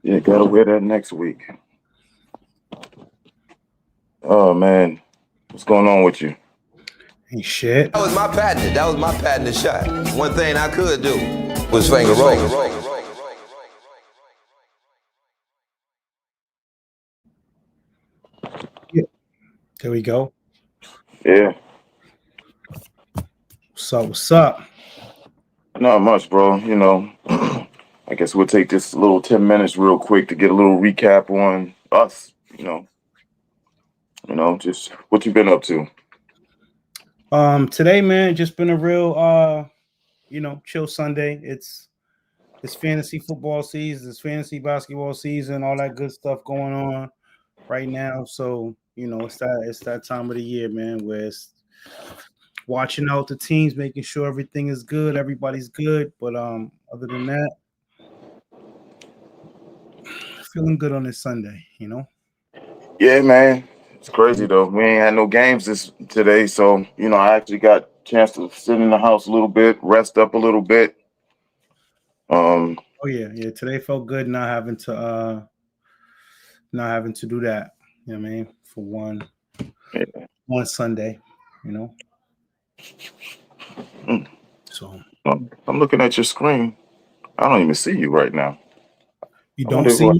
Yeah, gotta wear that next week. Oh man, what's going on with you? Ain't shit. That was my patent. That was my patented shot. One thing I could do was finger roll. Yeah. There we go. Yeah. What's up? Not much, bro. You know, I guess we'll take this little 10 minutes real quick to get a little recap on us. Just what you've been up to. Today, man, just been a real chill Sunday. It's fantasy football season, it's fantasy basketball season, all that good stuff going on right now. So, it's that time of the year, man, where it's watching out the teams, making sure everything is good, everybody's good. But other than that, feeling good on this Sunday, Yeah, man. It's crazy though. We ain't had no games today, so I actually got a chance to sit in the house a little bit, rest up a little bit. Oh yeah. Today felt good not having to do that. You know what I mean? For one Sunday, So I'm looking at your screen. I don't even see you right now. You don't see me?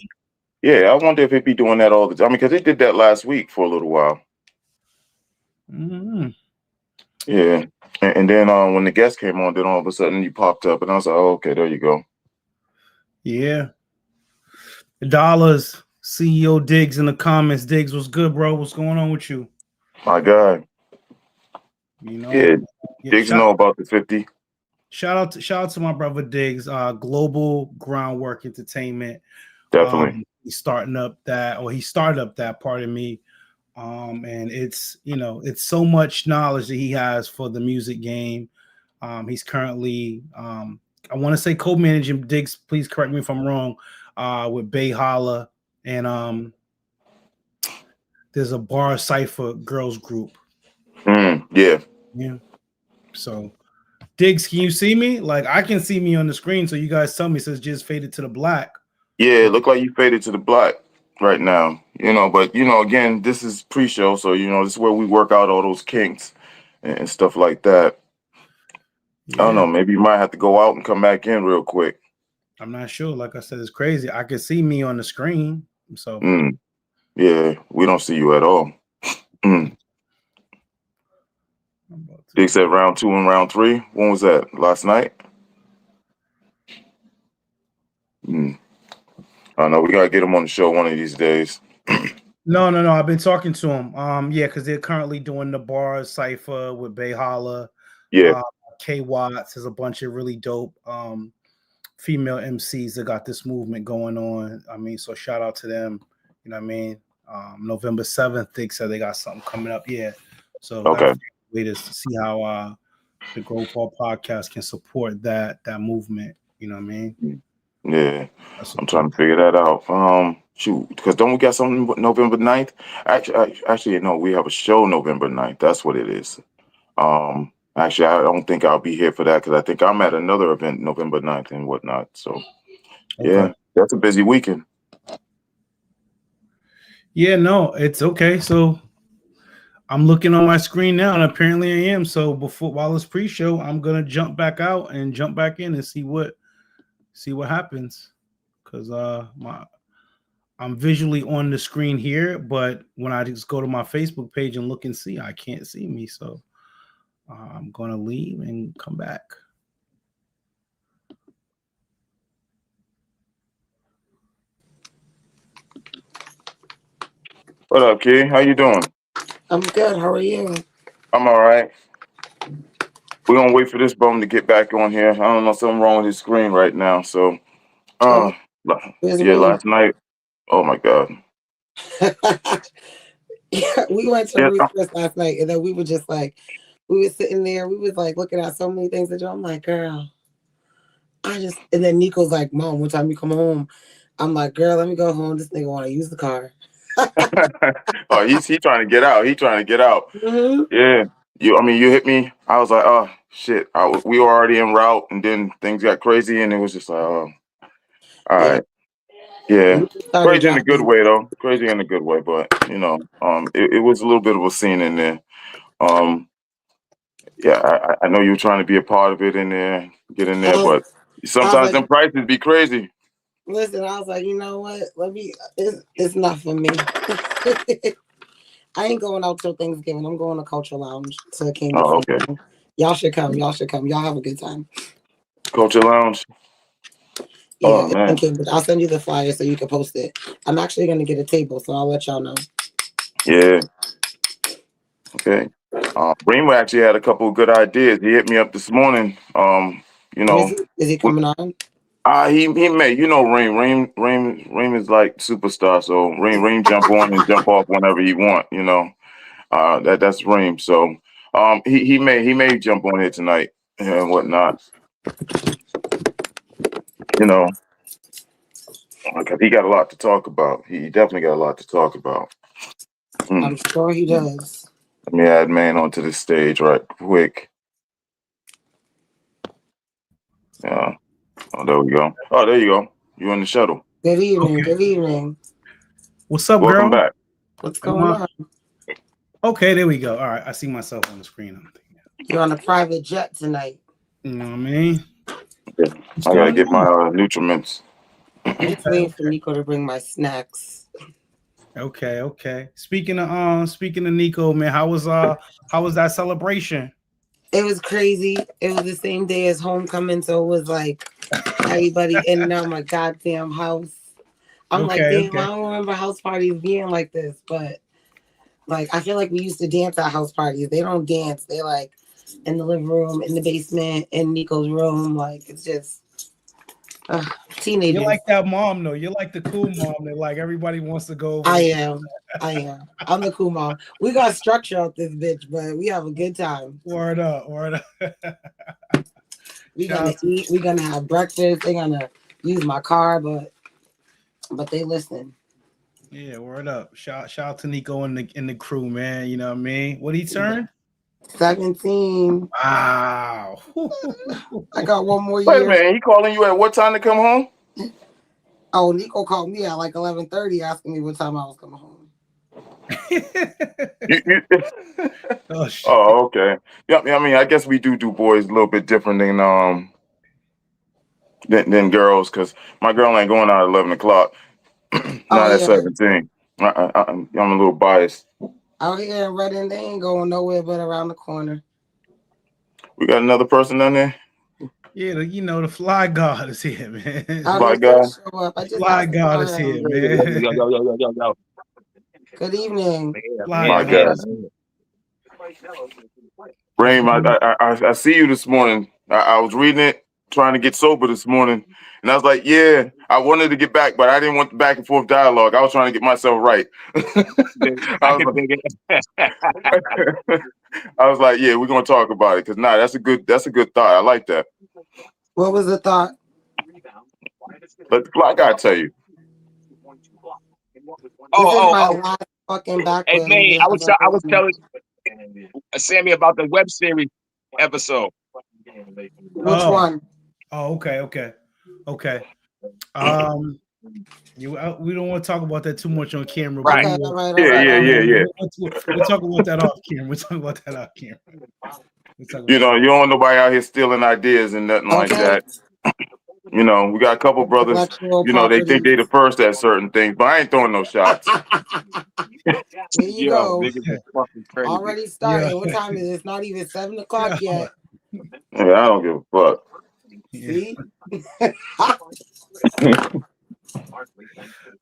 Yeah, I wonder if it'd be doing that all the time. I mean, because they did that last week for a little while. Mm-hmm. Yeah, and then when the guest came on, then all of a sudden you popped up, and I was like, "Oh, okay, there you go." Yeah. Dollars, CEO Diggs in the comments. Diggs, what's good, bro? What's going on with you? My God. Yeah, Diggs know about the 50. Shout out to my brother Diggs, Global Groundwork Entertainment. Definitely. He started up that, pardon me. And it's so much knowledge that he has for the music game. He's currently I want to say co-managing Diggs, please correct me if I'm wrong, with Bay Holla, and there's a bar cipher girls group. Yeah. So Diggs, can you see me? Like I can see me on the screen, so you guys tell me. It says just faded to the black. Yeah, it looked like you faded to the black right now. But again, this is pre-show, so this is where we work out all those kinks and stuff like that. Yeah. I don't know. Maybe you might have to go out and come back in real quick. I'm not sure. Like I said, it's crazy. I can see me on the screen, so yeah, we don't see you at all. They said round 2 and round 3. When was that? Last night? I don't know. We gotta get him on the show one of these days. No. I've been talking to him. Yeah, because they're currently doing the bar cipher with Bay Holla. Yeah. K Watts is a bunch of really dope female MCs that got this movement going on. I mean, so shout out to them. You know what I mean? November 7th, they said they got something coming up. Yeah. So okay. Wait to see how the Grove Hall podcast can support that movement. You know what I mean? Yeah. I'm trying to figure that out. Shoot, because don't we got something November 9th? Actually, no, we have a show November 9th. That's what it is. Actually, I don't think I'll be here for that because I think I'm at another event November 9th and whatnot. So, yeah, that's a busy weekend. Yeah, no, it's okay. So I'm looking on my screen now, and apparently I am. So while it's pre-show, I'm gonna jump back out and jump back in and see what happens. Because I'm visually on the screen here, but when I just go to my Facebook page and look and see, I can't see me. So I'm gonna leave and come back. What up, Key? How you doing? I'm good. How are you? I'm all right. We're gonna wait for this bum to get back on here. I don't know, something wrong with his screen right now. So, last night. Oh my God. Yeah, we went to recess last night, and then we were just like, we were sitting there, we was like looking at so many things to do. I'm like, girl, and then Nico's like, Mom, what time you come home? I'm like, girl, let me go home. This nigga want to use the car. Oh, he's trying to get out. He trying to get out. Mm-hmm. Yeah. You hit me. I was like, oh shit. We were already en route, and then things got crazy, and it was just like, oh, All Yeah. right. Yeah. We just started Crazy in a good dropping. way though. Crazy in a good way, but it was a little bit of a scene in there. Yeah, I know you were trying to be a part of it in there, get in there, but I was sometimes them like, prices be crazy. listen, I was like, you know what? It's not for me. I ain't going out till Thanksgiving. I'm going to Culture Lounge to King. Oh, okay. Y'all should come. Y'all have a good time. Culture Lounge. Yeah, Oh man. I'll send you the flyer so you can post it. I'm actually gonna get a table, so I'll let y'all know. Yeah. Okay. Bremer actually had a couple of good ideas. He hit me up this morning. Is he coming on? He may, Reem is like superstar. So Reem jump on and jump off whenever he want. That's Reem. So he may jump on here tonight and whatnot. Because he got a lot to talk about. He definitely got a lot to talk about. I'm sure he does. Let me add man onto the stage right quick. Yeah. Oh, there we go. Oh, there you go. You in the shuttle. Good evening. Okay. Good evening. What's up, Welcome girl? back. What's going on? Okay, there we go. All right, I see myself on the screen. You're on a private jet tonight. You know what I mean? Yeah. I gotta get my nutriments. I'm just waiting for Nico to bring my snacks. Okay. Speaking of Nico, man, how was that celebration? It was crazy. It was the same day as homecoming, so it was like everybody in and out my goddamn house. I'm like, damn, I don't remember house parties being like this, but like I feel like we used to dance at house parties. They don't dance. They like in the living room, in the basement, in Nico's room. Like it's just teenagers. You're like that mom though. You're like the cool mom that like everybody wants to go over. I am. I'm the cool mom. We got structure out this bitch, but we have a good time. Word up. We're gonna eat. We're gonna have breakfast. They're gonna use my car, but they listen. Yeah, word up. Shout out to Nico and the crew, man. You know what I mean? What he turned? 17. Wow. I got one more year. Wait a minute, he calling you at what time to come home? Oh, Nico called me at like 11:30 asking me what time I was coming home. Oh, okay. Yeah, I mean, I guess we do boys a little bit different than girls, because my girl ain't going out at 11 o'clock. Not at 17. I'm a little biased. Out here in Reading, they ain't going nowhere but around the corner. We got another person down there? Yeah, the fly god is here, man. Fly god? Fly god is here, man. Yo. Good evening. My God. Rain, I see you this morning. I was reading it, trying to get sober this morning. And I was like, yeah, I wanted to get back, but I didn't want the back and forth dialogue. I was trying to get myself right. I was like, yeah, we're going to talk about it. Because, that's a good thought. I like that. What was the thought? Let the fly guy tell you. My last fucking Hey, man, I was telling Sammy about the web series episode. Which one? Oh, okay. We don't want to talk about that too much on camera. Right. Yeah. We'll talk about that off camera. You don't want nobody out here stealing ideas and nothing like that. We got a couple brothers, they think they the first at certain things, but I ain't throwing no shots. Here you go. Fucking crazy. Already started. Yeah. What time is it? It's not even 7 o'clock yet. Yeah, I don't give a fuck. See?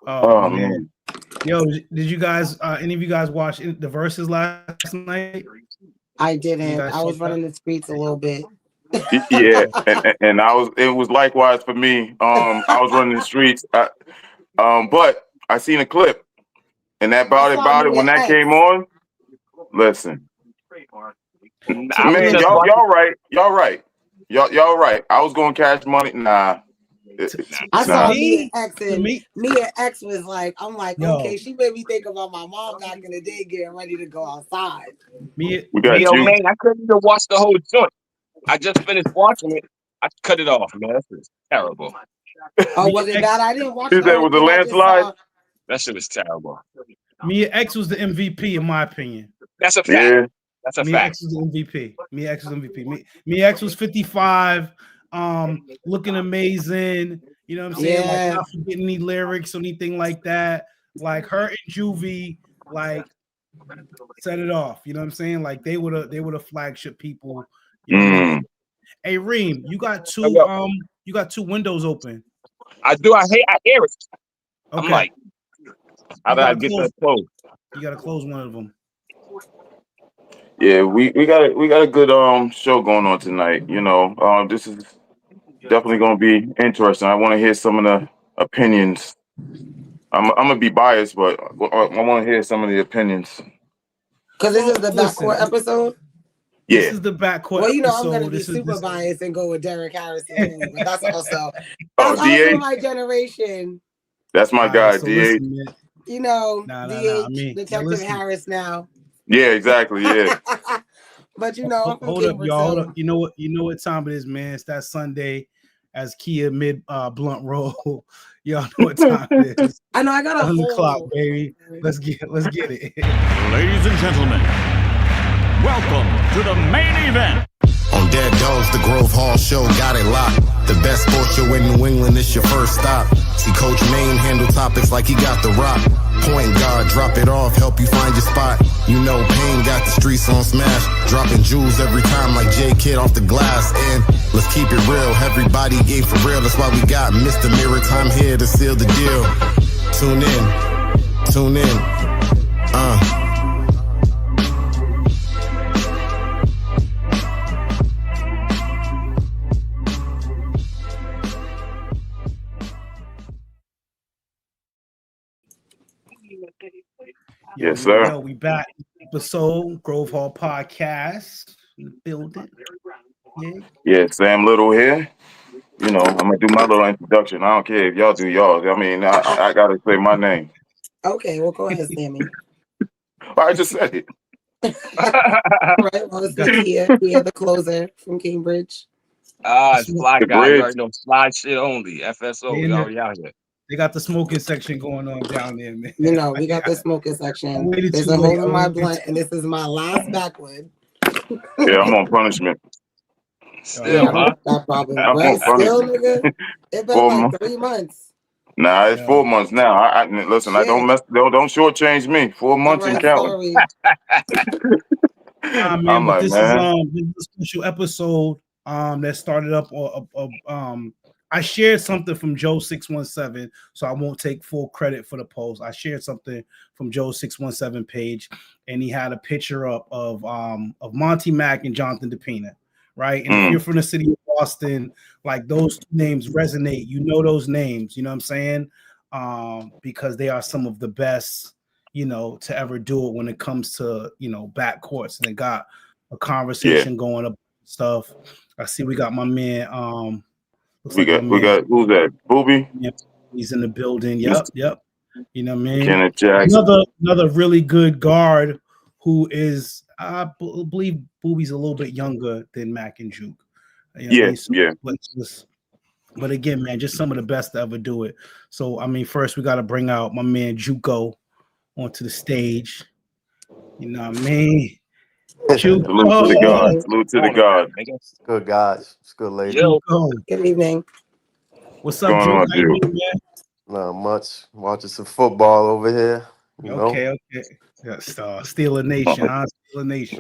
Oh man. Yo, did you guys any of you guys watch the Versus last night? I didn't. I was running the streets a little bit. Yeah, and it was likewise for me. I was running the streets. But I seen a clip, and that about it when that came on. Listen, man, y'all right. Y'all right. I was going Cash Money. Nah. I saw me and X, and me and X was like, I'm like, okay, she made me think about my mom back in the day getting ready to go outside. Man, I couldn't even watch the whole joint. I just finished watching it. I cut it off, man. This is terrible. Oh, was it bad? I didn't watch He said it was a landslide. That shit was terrible. Mia X was the MVP in my opinion. That's a fact. Yeah. That's a Mia fact. X was the MVP. Mia X was MVP. Mia X was 55, looking amazing. You know what I'm saying? Yeah. Like not forgetting any lyrics or anything like that. Like her and Juvie, like set it off. You know what I'm saying? Like they were the flagship people. You know what I mean? Hey Reem, you got two windows open. I do. I hear it. Okay. I'm like, how did I get that close? You gotta close one of them. Yeah, we got a good show going on tonight. You know, this is definitely going to be interesting. I want to hear some of the opinions. I'm gonna be biased, but I want to hear some of the opinions. Because this is the backcourt episode. This Yeah, is the backcourt. Well, you know, episode. I'm going to be super biased and go with Derek Harrison, but that's also DH. my generation. That's my guy, so DH. listen, man. You know, I mean, Detective Harris now. Yeah, exactly. Yeah. But you know, hold up, y'all. Hold up. You know what time it is, man. It's that Sunday as Kia mid blunt roll. Y'all know what time it is. I know I got on the clock, baby. Let's get it. Ladies and gentlemen, welcome to the main event. On Dead Dogs, the Grove Hall show got it locked. The best sports show in New England, it's your first stop. See Coach Maine handle topics like he got the rock. Point guard, drop it off, help you find your spot. You know Payne got the streets on smash. Dropping jewels every time like J Kidd off the glass. And let's keep it real, everybody game for real. That's why we got Mr. Maritime here to seal the deal. Tune in. Yes, sir. We back. Episode Grove Hall Podcast in the building. Yeah, Sam Little here. You know, I'm gonna do my little introduction. I don't care if y'all do y'all. I mean, I gotta say my name. Okay, well, go ahead, Sammy. I just said it. Right, well, it's Kia, the closer from Cambridge. It's Fly The Guy. bridge. You already know slide shit only. FSO. We already out here. They got the smoking section going on down there, man. You know, we got the smoking section. There's a hole in my blunt, and this is my last backwood. Yeah, I'm on punishment. Still, huh? That problem, I'm right? on punishment. Still, nigga. It's been like 3 months. Nah, it's 4 months now. I listen. Shit. I don't shortchange me. 4 months and counting. Man, I'm but like, this man. is a special episode that started up. I shared something from Joe 617, so I won't take full credit for the post. I shared something from Joe 617 page, and he had a picture up of Monty Mack and Jonathan DePina, right? And if you're from the city of Boston, like those names resonate. You know those names. You know what I'm saying? Because they are some of the best, you know, to ever do it when it comes to, you know, backcourts. And they got a conversation going up stuff. I see we got my man. We got who's that? Booby? Yep, he's in the building. Yep. You know what I mean? Kenneth Jackson. Another really good guard who is, I believe Booby's a little bit younger than Mac and Juke. You know Yeah. But again, man, just some of the best to ever do it. So I mean, first we got to bring out my man Juco onto the stage. You know what I mean? Salute to the God. Salute to the God. It's good guys. It's good ladies. Good evening. What's up, Juke? How you doing, man? Not much. Watching some football over here. Okay. Yeah, Steeler Nation, huh? Steeler Nation.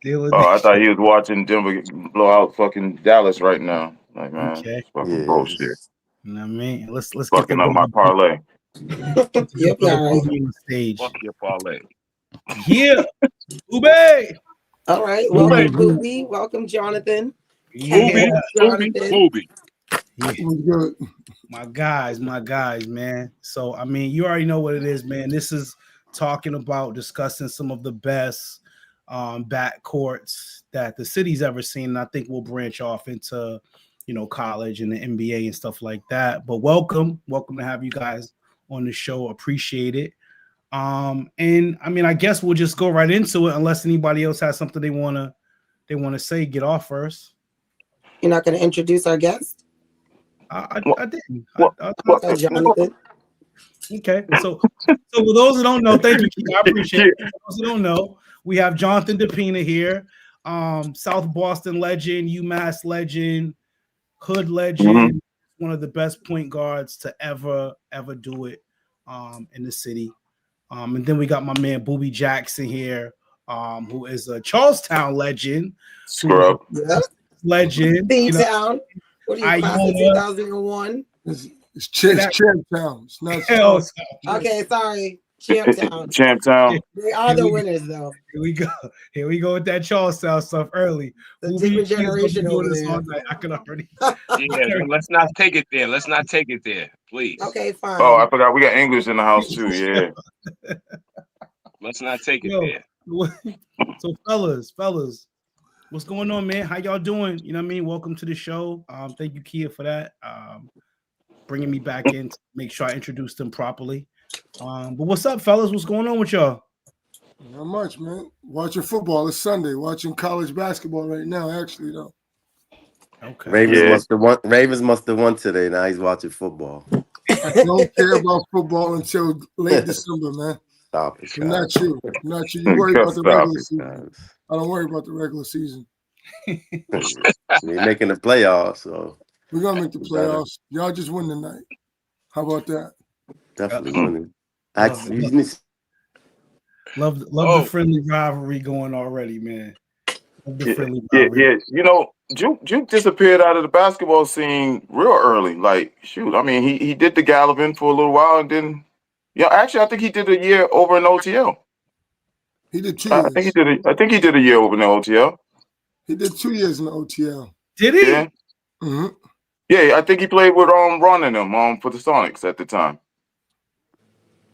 Steeler I Nation. thought he was watching Denver blow out fucking Dallas right now. Like, man, Okay. fucking bullshit. You know what I mean? Let's fucking get up my parlay. Yep, all right. Stage. Fuck your parlay. Yeah, Ube. All right, welcome, Booby. Welcome, Jonathan. Booby. Yeah. My guys, man. So I mean, you already know what it is, man. This is talking about discussing some of the best backcourts that the city's ever seen. And I think we'll branch off into, you know, college and the NBA and stuff like that. But welcome to have you guys on the show. Appreciate it. And I mean, I guess we'll just go right into it unless anybody else has something they wanna say. Get off first. You're not going to introduce our guest? I didn't. What? Jonathan. Okay, so for those who don't know, thank you, Keith. I appreciate it. For those who don't know, we have Jonathan DePina here, South Boston legend, UMass legend, Hood legend, one of the best point guards to ever do it in the city. And then we got my man Booby Jackson here, who is a Charlestown legend, Scrub. Legend. B-Town. What are you, class of 2001? It's Champtown. It's not okay, sorry. Champtown. Champtown. They are the winners, though. Here we go with that Charlestown stuff early. The different generation over there. I can already. Yeah, let's not take it there. Let's not take it there, please. Okay, fine. Oh, I forgot we got English in the house too. Yeah. Let's not take it there. So, fellas, what's going on, man? How y'all doing? You know what I mean? Welcome to the show. Thank you, Kia, for that. Bringing me back in to make sure I introduced them properly. But what's up, fellas? What's going on with y'all? Not much, man. Watching football. It's Sunday. Watching college basketball right now, actually, though. Okay. Ravens must have won today. Now he's watching football. I don't care about football until late December, man. Stop it. I'm not you. You worry about the regular season. I don't worry about the regular season. You're making the playoffs, so we're gonna make the playoffs. Y'all just win tonight. How about that? Definitely winning. Love the friendly rivalry going already, man. Yeah. You know, Juke disappeared out of the basketball scene real early. Like, shoot, I mean, he did the Gallivan for a little while, and then, actually, I think he did a year over in OTL. He did 2 years. I think he did a year over in the OTL. He did 2 years in the OTL. Did he? Yeah. Mm-hmm. Yeah, I think he played with Ron and them for the Sonics at the time.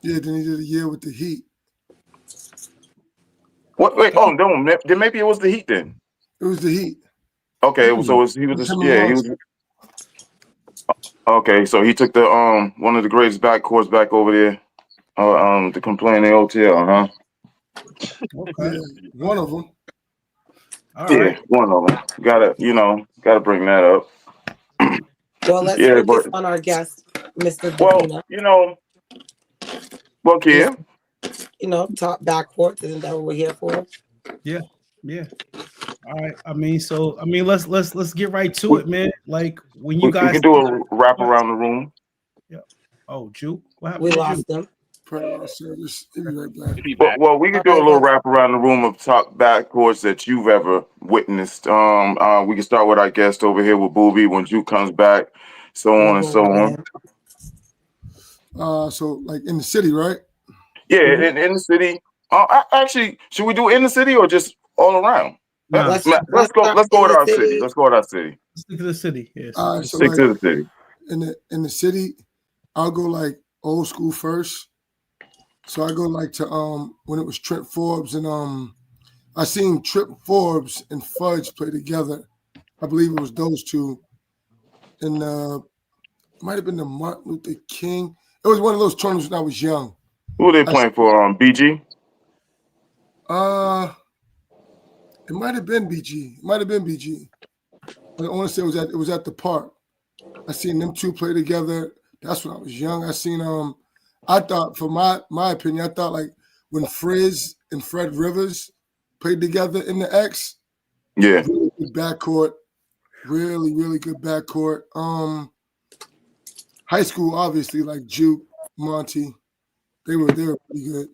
Yeah, then he did a year with the Heat. What? Wait, no, then maybe it was the Heat then. It was the Heat. Okay, so he was. Okay, so he took the one of the greatest backcourts back over there, to complain in the OTL, huh? Okay, one of them. All right. One of them. Gotta bring that up. Well, let's focus on our guest, Mr. DePina. Well, Kia. Top backcourt. Isn't that what we're here for? Yeah. All right. Let's get right to it, man. Like when you guys can do a wrap around the room. Yeah. Oh, Juke. What happened? We lost them. Well, we can do a little wrap around the room of top backcourts that you've ever witnessed. We can start with our guest over here with Booby when Juke comes back, so on and so on. So like in the city, right? Yeah, in the city. Actually, should we do in the city or just all around? Nah. Let's go with our city. Let's go with our city. Stick to the city. Yes. Stick to the city. In the city, I'll go like old school first. So I go like to when it was Trent Forbes and I seen Trent Forbes and Fudge play together. I believe it was those two. And it might have been the Martin Luther King. It was one of those tournaments when I was young. Who were they playing for? BG? It might have been BG. I want to say it was at the park. I seen them two play together. That's when I was young. I seen I thought, for my opinion, I thought like when Frizz and Fred Rivers played together in the X. Yeah. Really good backcourt. Really, really good backcourt. High school, obviously, like Juke, Monty. They were pretty good.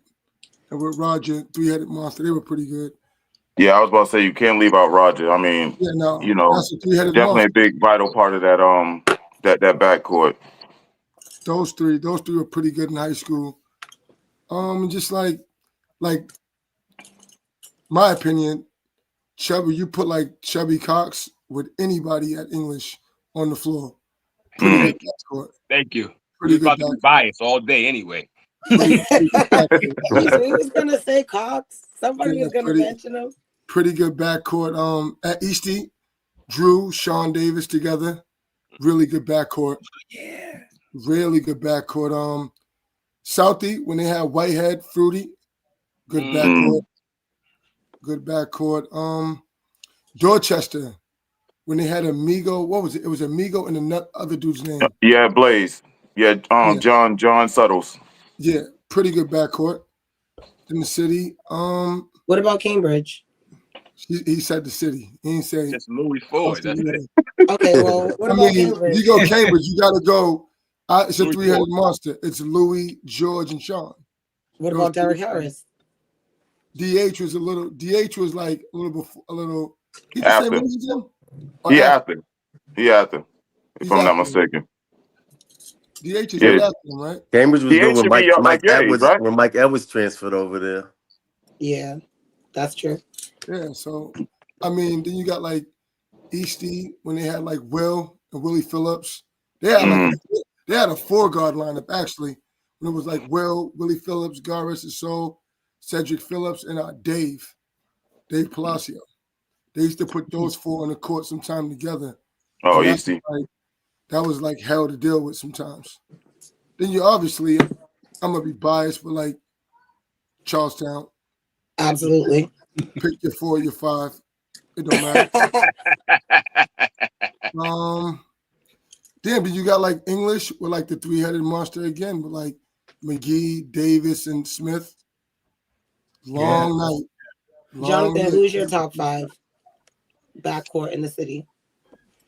And with Roger, three-headed monster, they were pretty good. Yeah, I was about to say you can't leave out Roger. I mean, definitely monster. A big vital part of that that backcourt. Those three were pretty good in high school. Just like my opinion, Chubby, you put like Chubby Cox with anybody at English on the floor. Pretty good backcourt. Thank you. Pretty good about to be biased all day anyway. We was gonna say Cox. Somebody was gonna mention him. Pretty good backcourt. At Eastie, Drew, Sean Davis together. Really good backcourt. Yeah. Really good backcourt. Southie, when they had Whitehead, Fruity, good backcourt. Good backcourt. Dorchester, when they had Amigo. What was it? It was Amigo and the other dude's name. Yeah, Blaze. Yeah, John Suttles. Yeah, pretty good backcourt in the city. What about Cambridge? He said the city. He didn't say It's Louis Ford. That's it. Okay, well, what about Cambridge? You go Cambridge, you got to go. It's a three-headed monster. It's Louis, George, and Sean. What about Derek Harris? DH was like a little before, a little. He's After. the same age as him? He after. If I'm not mistaken. DH is right after him, right? Cambridge was good when Mike Edwards, right? when Mike Edwards transferred over there. Yeah, that's true. Yeah, so I mean, then you got like Eastie when they had like Will and Willie Phillips. They had a 4-guard lineup actually. When it was like Will, Willie Phillips, Garis and Soul, Cedric Phillips, and Dave Palacio. They used to put those 4 on the court sometime together. Oh, Eastie. That was like hell to deal with sometimes. Then you obviously, I'm gonna be biased for like Charlestown. Absolutely. Pick your 4, your 5. It don't matter. Damn, but you got like English with like the 3-headed monster again, with like McGee, Davis, and Smith. Long night. Jonathan, who's your top 5 backcourt in the city?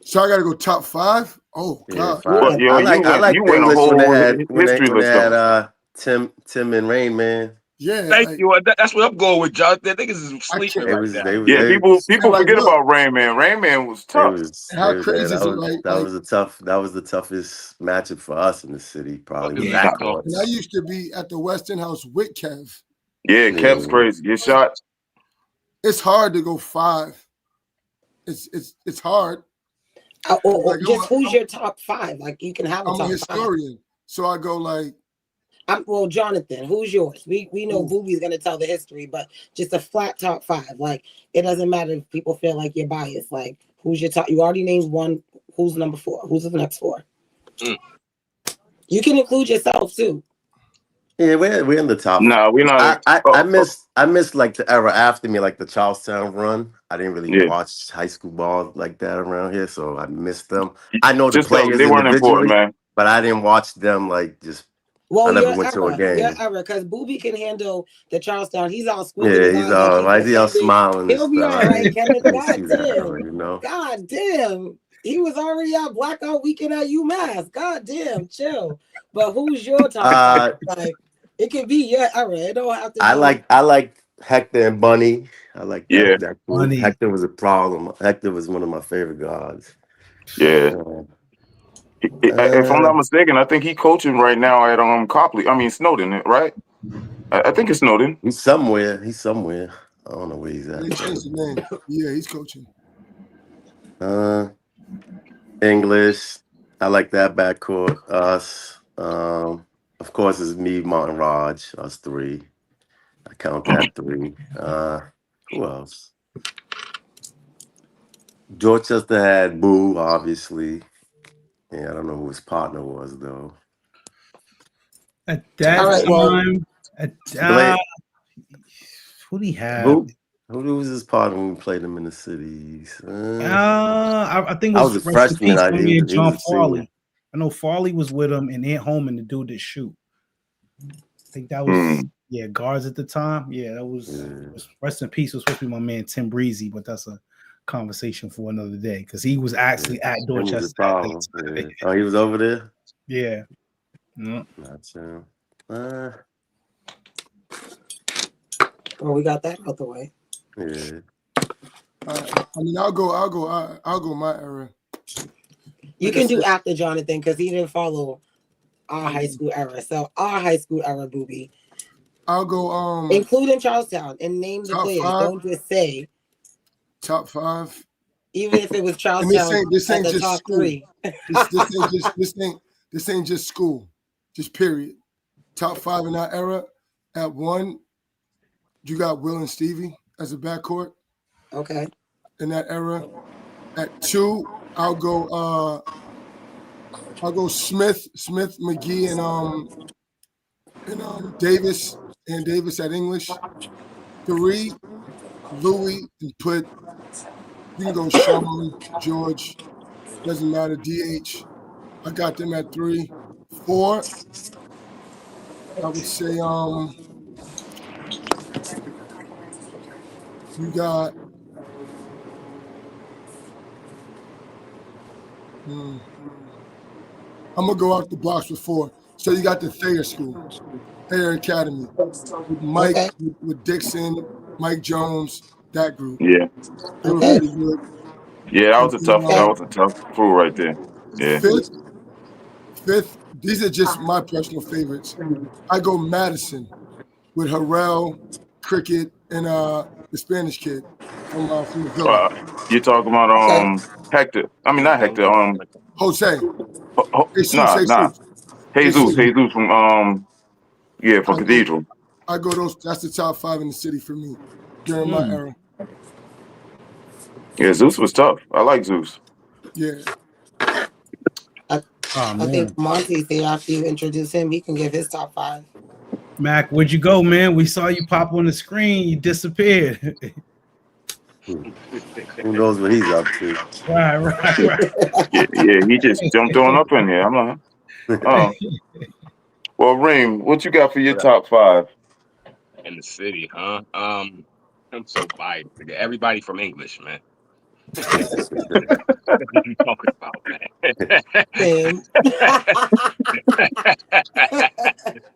So I got to go top 5. Oh God! I like you went a whole history when they had Tim and Rain, man. Yeah, thank you. That's what I'm going with, Jonathan. Niggas is sleeping right now. People forget about Rain Man. Rain Man was tough. How crazy is it? Like that was the toughest matchup for us in the city, probably. And I used to be at the Weston House with Kev. Yeah, Kev's crazy. Get shot. It's hard to go 5. It's hard. Who's your top 5? Like you can have a top 5. I'm a historian, so I go like. Jonathan, who's yours? We know Boobie's gonna tell the history, but just a flat top 5. Like it doesn't matter if people feel like you're biased. Like who's your top? You already named 1. Who's number 4? Who's the next 4? You can include yourself too. Yeah, we're in the top. No, we're not. I missed like the era after me, like the Charlestown run. I didn't really watch high school ball like that around here, so I missed them. I know the players they weren't important, man. But I didn't watch them like just. Well, I never went to a game. Your era, because Boobie can handle the Charlestown. He's all squeaky. Yeah, he's all. Why is he all smiling? He'll be all right, Kenneth. God damn. He was already out blackout weekend at UMass. God damn, chill. But who's your top? Like it can be your era. It don't have to. I like Hector and Bunny. I like that group. Bunny. Hector was a problem. Hector was one of my favorite guards. Yeah. If I'm not mistaken, I think he's coaching right now at Copley. I mean Snowden, right? I think it's Snowden. He's somewhere. I don't know where he's at. He changed the name. Yeah, he's coaching. English. I like that backcourt. Us. Of course, it's me, Martin, Raj. Us 3. I count that 3. Who else? Dorchester had Boo, obviously. Yeah, I don't know who his partner was though. At that time, who did he have? Who was his partner when we played him in the cities? I think it was a freshman. And John Farley. I know Farley was with him, and Ant Holman, the dude that shoot. I think that was guards at the time. Yeah, that was rest in peace. Was supposed to be my man Tim Breezy, but that's a conversation for another day because he was actually at Dorchester. Oh, he was over there. Yeah. That's well, we got that out the way. Yeah. I mean, I'll go my era. You can do after Jonathan because he didn't follow our high school era. So our high school era, Boobie. I'll go including Charlestown and name the players. 5. Don't just say top 5. Even if it was Charlestown, this ain't just top school. 3. this ain't just school. Just period. Top 5 in that era. At 1, you got Will and Stevie as a backcourt. Okay. In that era. At 2, I'll go Smith, McGee, and Davis at English. 3, Louis, and put You can go Sean, George, doesn't matter. DH. I got them at 3. 4. I would say you got I'm gonna go out the box with 4. So you got the Thayer School, Thayer Academy, with Mike, Okay. with Dixon, Mike Jones, that group. Yeah. They were Okay. really good. Yeah, that was And a tough crew right there. Yeah. Fifth, these are just my personal favorites. I go Madison with Harrell, Cricket, and the Spanish kid from the Villa. You're talking about Hector. I mean not Hector. Jose. Nah. Jesus Jesus. from from Cathedral. I go those. That's the top 5 in the city for me during my era. Yeah, Zeus was tough. I like Zeus. Yeah. I think Monty's here. After you introduce him, he can give his top 5. Mac, where'd you go, man? We saw you pop on the screen. You disappeared. Who knows what he's up to? Right. Yeah, he just jumped on up in here. I'm like, oh. Well, Reem, what you got for your top 5? In the city, huh? I'm so biased. Everybody from English, man. What are you talking about, man?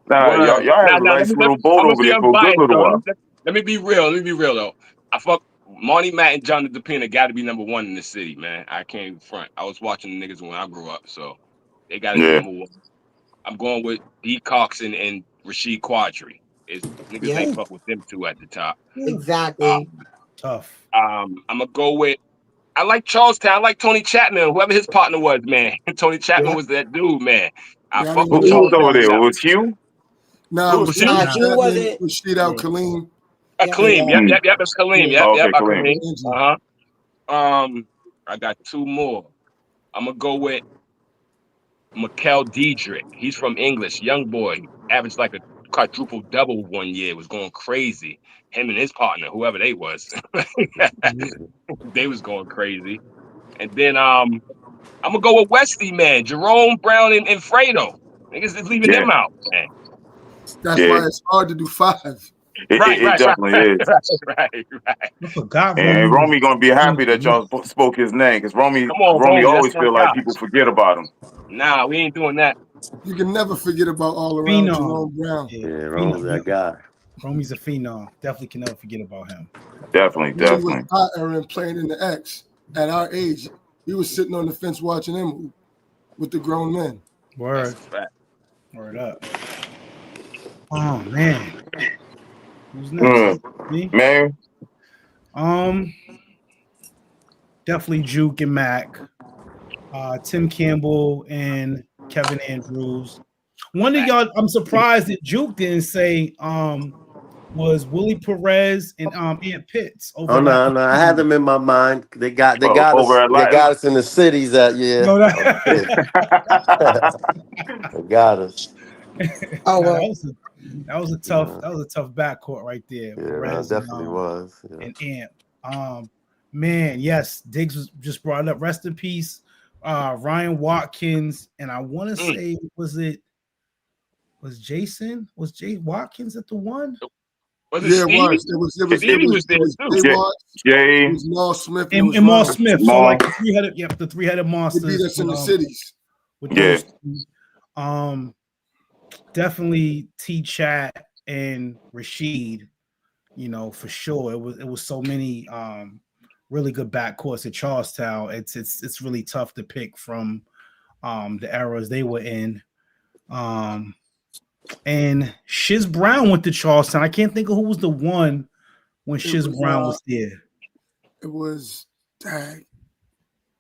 Y'all had a nice little boat over there for a good little while. Let me be real though. I fuck Marty, Matt, and John the Depena got to be number 1 in the city, man. I can't even front. I was watching the niggas when I grew up, so they got to be number 1. I'm going with D. Cox and Rasheed Quadri. Niggas ain't fuck with them 2 at the top. Exactly. Tough. I'm gonna go with. I like Charlestown. I like Tony Chapman. Whoever his partner was, man. Tony Chapman was that dude, man. I fuck with Who was over there? Was Hugh? No, was Hugh? Hugh wasn't. Rashid Al Kaleem. Kaleem. Yep. It's Kaleem. Yep. Kaleem. I got 2 more. I'm gonna go with Mikel Diedrich. He's from English, young boy, averaged like a quadruple double one year. Was going crazy. Him and his partner, whoever they was, they was going crazy. And then I'm gonna go with Wesley, man. Jerome Brown and Fredo. Niggas is leaving them out, man. That's why it's hard to do 5. It definitely is. Right. I forgot. And Romy gonna be happy that y'all spoke his name, because Romy always feel like people forget about him. Nah, we ain't doing that. You can never forget about all around Jerome Brown. Yeah, Rome's that guy. Romy's a phenom. Definitely can never forget about him. Definitely. He was our era and playing in the X. At our age, we was sitting on the fence watching him with the grown men. Word up. Oh man. Who's next? Me? Man. Definitely Juke and Mac. Tim Campbell and Kevin Andrews. One of y'all, I'm surprised that Juke didn't say was Willie Perez and Ant Pitts. No, I had them in my mind. They got us in the cities that year. No, they got us. Oh well. That was a tough backcourt right there. Yeah, Perez that definitely was. Yeah. And Ant. Man, yes, Diggs was just brought up. Rest in peace, Ryan Watkins, and I want to say, was Jay Watkins at the one? Was it Stevie? It was Jay. It was Maul Smith. And Maul Smith. So like the three-headed monsters. They beat us in the cities. Definitely T-Chat and Rasheed, for sure. It was so many really good backcourts at Charlestown. It's really tough to pick from the eras they were in. And Shiz Brown went to Charlestown. I can't think of who was the one when Shiz Brown was there. It was that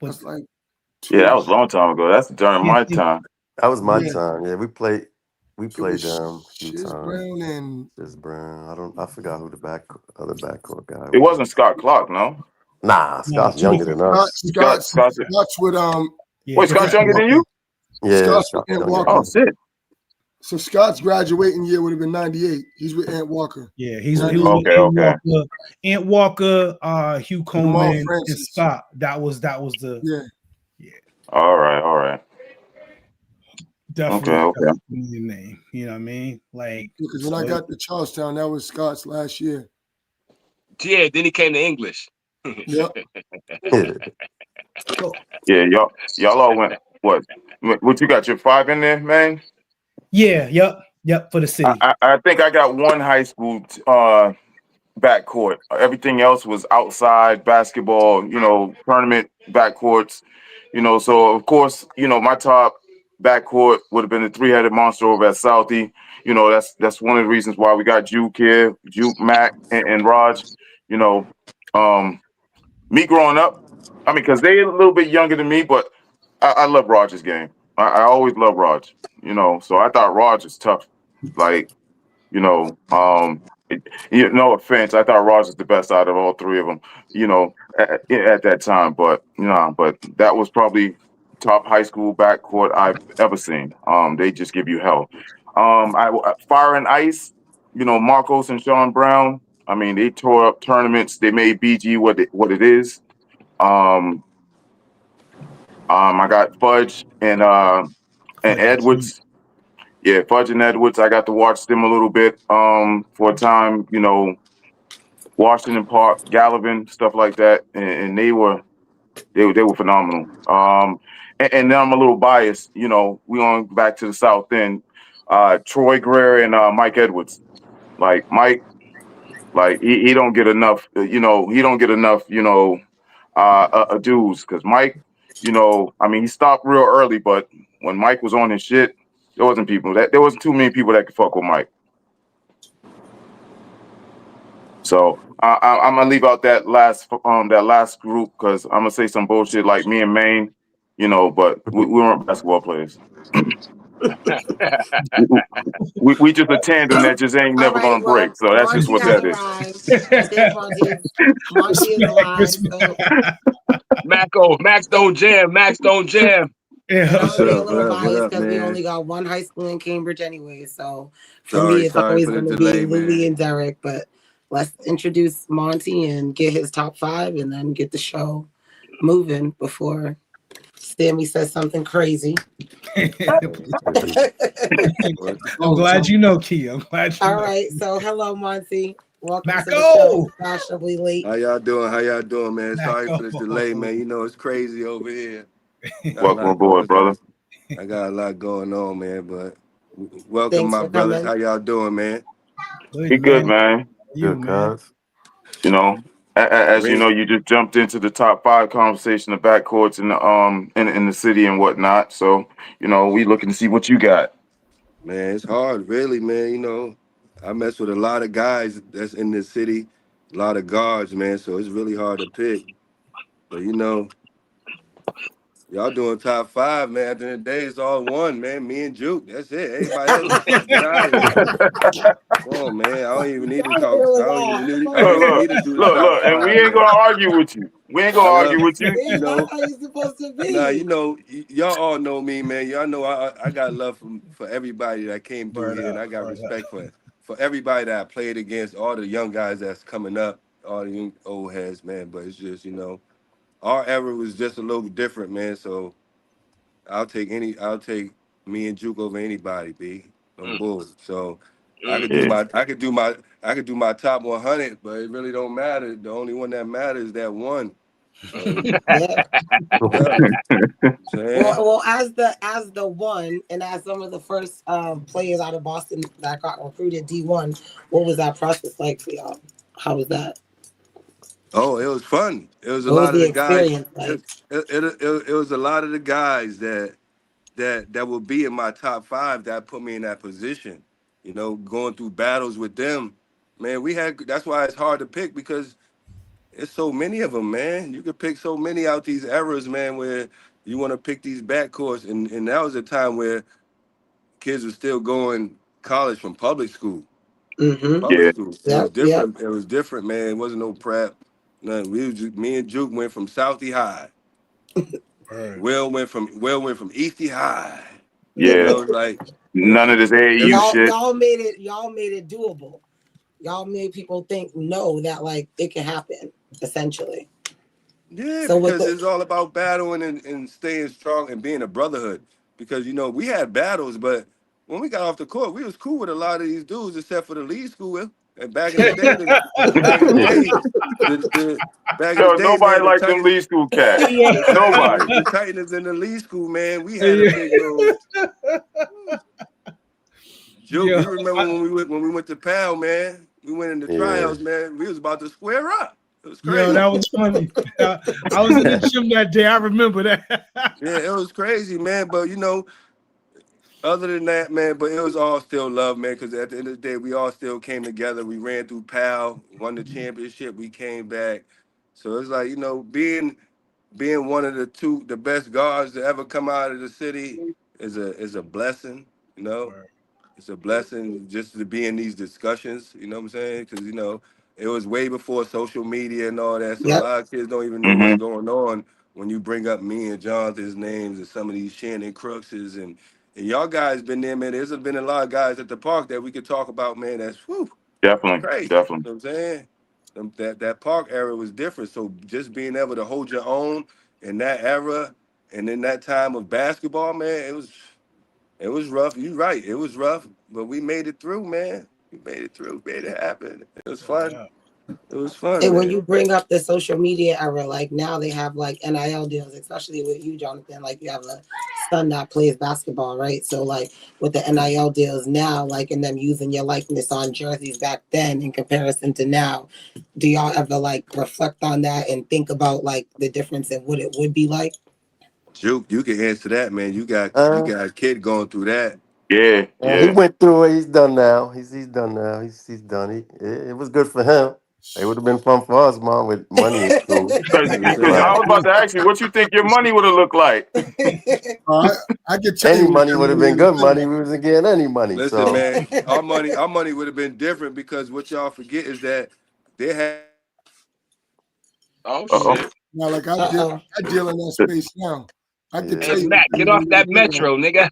was like that was a long time ago. That's during my time. That was my time. Yeah, we played them. Shiz Brown. I forgot who the other backcourt guy was. It wasn't Scott Clark, no. Nah, Scott's younger than us. Scott's with Wait, Scott's younger than you? Yeah. Scott's oh shit. So Scott's graduating year would have been 98. He's with Ant Walker. Yeah, he was Okay, with okay. Ant Walker, Hugh Coleman, and Francis. Scott. That was the All right. definitely Okay. your name. You know what I mean? Like, Because when I got to Charlestown, that was Scott's last year. Yeah, then he came to English. Yep. Yeah, y'all all went what? What you got your 5 in there, man? yeah, yep, for the city. I think I got one high school backcourt. Everything else was outside basketball, tournament backcourts, so of course, my top backcourt would have been the 3-headed monster over at Southie. That's one of the reasons why we got Juke here, Mac, and Raj. Me growing up, I mean, because they're a little bit younger than me, but I love Raj's game. I always love Raj, so I thought Raj was tough. Like, no offense, I thought Raj was the best out of all 3 of them, at that time. But, but that was probably top high school backcourt I've ever seen. They just give you hell. Fire and Ice, Marcos and Sean Brown. I mean, they tore up tournaments. They made BG what it is. I got Fudge and Edwards. Yeah, Fudge and Edwards. I got to watch them a little bit for a time. Washington Park, Gallivan, stuff like that, and they were phenomenal. And then I'm a little biased. We on back to the South End. Troy Greer and Mike Edwards. Like Mike. Like he don't get enough, he don't get enough, dues because Mike, I mean, he stopped real early, but when Mike was on his shit, there wasn't too many people that could fuck with Mike. So I'm gonna leave out that last group because I'm gonna say some bullshit like me and Maine, but we weren't basketball players. we just a tandem that just ain't never gonna break. So that's just what that is. Max don't jam. Yeah, I'm a little biased because we only got one high school in Cambridge anyway. So for me, it's always going to be Lily and Derek. But let's introduce Monty and get his top 5 and then get the show moving before Sammy says something crazy. I'm glad you know, Key. I'm glad you know. All right. So hello, Monty. Welcome Back to the show. Fashionably late. How y'all doing, man? Sorry for this delay, man. It's crazy over here. Welcome aboard, brother. I got a lot going on, man, but welcome, my brothers. How y'all doing, man? Be good, man. Good, cuz. As you know, you just jumped into the top 5 conversation of backcourts in the city and whatnot. So, we looking to see what you got. Man, it's hard, really, man. I mess with a lot of guys that's in this city, a lot of guards, man. So it's really hard to pick. But y'all doing top 5, man. At the end of the day, it's all one, man. Me and Juke. That's it. Everybody else, get out of here. Come on, man. I don't even need to talk. I don't even need to do the top 5, and we ain't gonna argue with you. It's not how you're supposed to be. Nah, y'all all know me, man. Y'all know I got love for everybody that came through here, and I got respect for everybody that I played against, all the young guys that's coming up, all the young old heads, man. But it's just, our era was just a little different, man. So I'll take me and Juke over anybody, B. I'm bull. So I could do my top 100, but it really don't matter. The only one that matters is that one. Well, as the one, and as some of the first players out of Boston that got recruited D1, what was that process like for y'all? How was that? Oh, it was fun. It was a lot of the guys. It was a lot of the guys that will be in my top 5 that put me in that position. Going through battles with them, man. That's why it's hard to pick because it's so many of them, man. You could pick so many out these eras, man, where you want to pick these backcourts, and that was a time where kids were still going college from public school. Mm-hmm. Public school. It was different. It was different, man. It wasn't no prep. Nothing. Me and Juke went from Southie High. Will went from Eastie High. Yeah. You know, like none of this AAU shit. Y'all made it doable. Y'all made people think that like it can happen, essentially. Yeah, So because it's all about battling and staying strong and being a brotherhood. Because we had battles, but when we got off the court, we was cool with a lot of these dudes, except for the lead school. And back in the day, nobody liked them lead school cats. Nobody. The Titans in the lead school, man, we had a big little. Joe, you remember when we went to PAL, man? We went in the tryouts, man. We was about to square up. It was crazy. Yo, that was funny. I was in the gym that day. I remember that. Yeah, it was crazy, man. But other than that, man, but it was all still love, man. Because at the end of the day, we all still came together. We ran through PAL, won the championship. We came back. So it's like being one of the best guards to ever come out of the city is a blessing. It's a blessing just to be in these discussions. You know what I'm saying? Because it was way before social media and all that. So a lot of kids don't even know what's going on when you bring up me and Jonathan's names and some of these Shannon Crookses and y'all guys been there, man. There's been a lot of guys at the park that we could talk about, man. That's definitely crazy. Definitely. You know what I'm saying? That park era was different. So just being able to hold your own in that era and in that time of basketball, man, it was rough. You're right. It was rough, but we made it through, man. We made it through, made it happen. It was fun. It was fun. And man. when you bring up the social media era, like now they have like NIL deals, especially with you, Jonathan. Like you have a son that plays basketball, right? So like with the NIL deals now, like and them using your likeness on jerseys back then in comparison to now, do y'all ever like reflect on that and think about like the difference in what it would be like? Juke, you can answer that, man. You got a kid going through that. Yeah. He went through it. He's done now. He's done now. He's done. It was good for him. It would have been fun for us, Mom, with money in school. Because I was about to ask you, what you think your money would have looked like? I could tell any you money would have been good money. We wasn't getting any money. Listen, man, our money would have been different because what y'all forget is that they had. Oh shit! Now, like I deal in that space now. I can tell Hey, you, Matt, get off that metro, nigga.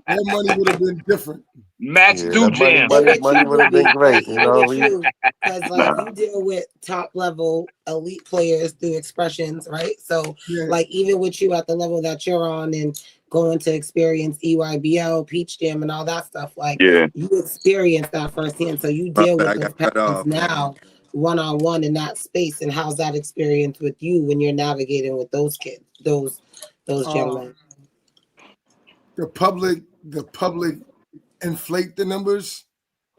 their money would have been different. Max do jam. Money would have been great. Because like you deal with top level elite players through expressions, right? So like even with you at the level that you're on and going to experience EYBL, Peach Jam, and all that stuff, like you experience that firsthand. So you deal with those patterns now, one-on-one in that space. And how's that experience with you when you're navigating with those kids, those gentlemen? The public inflate the numbers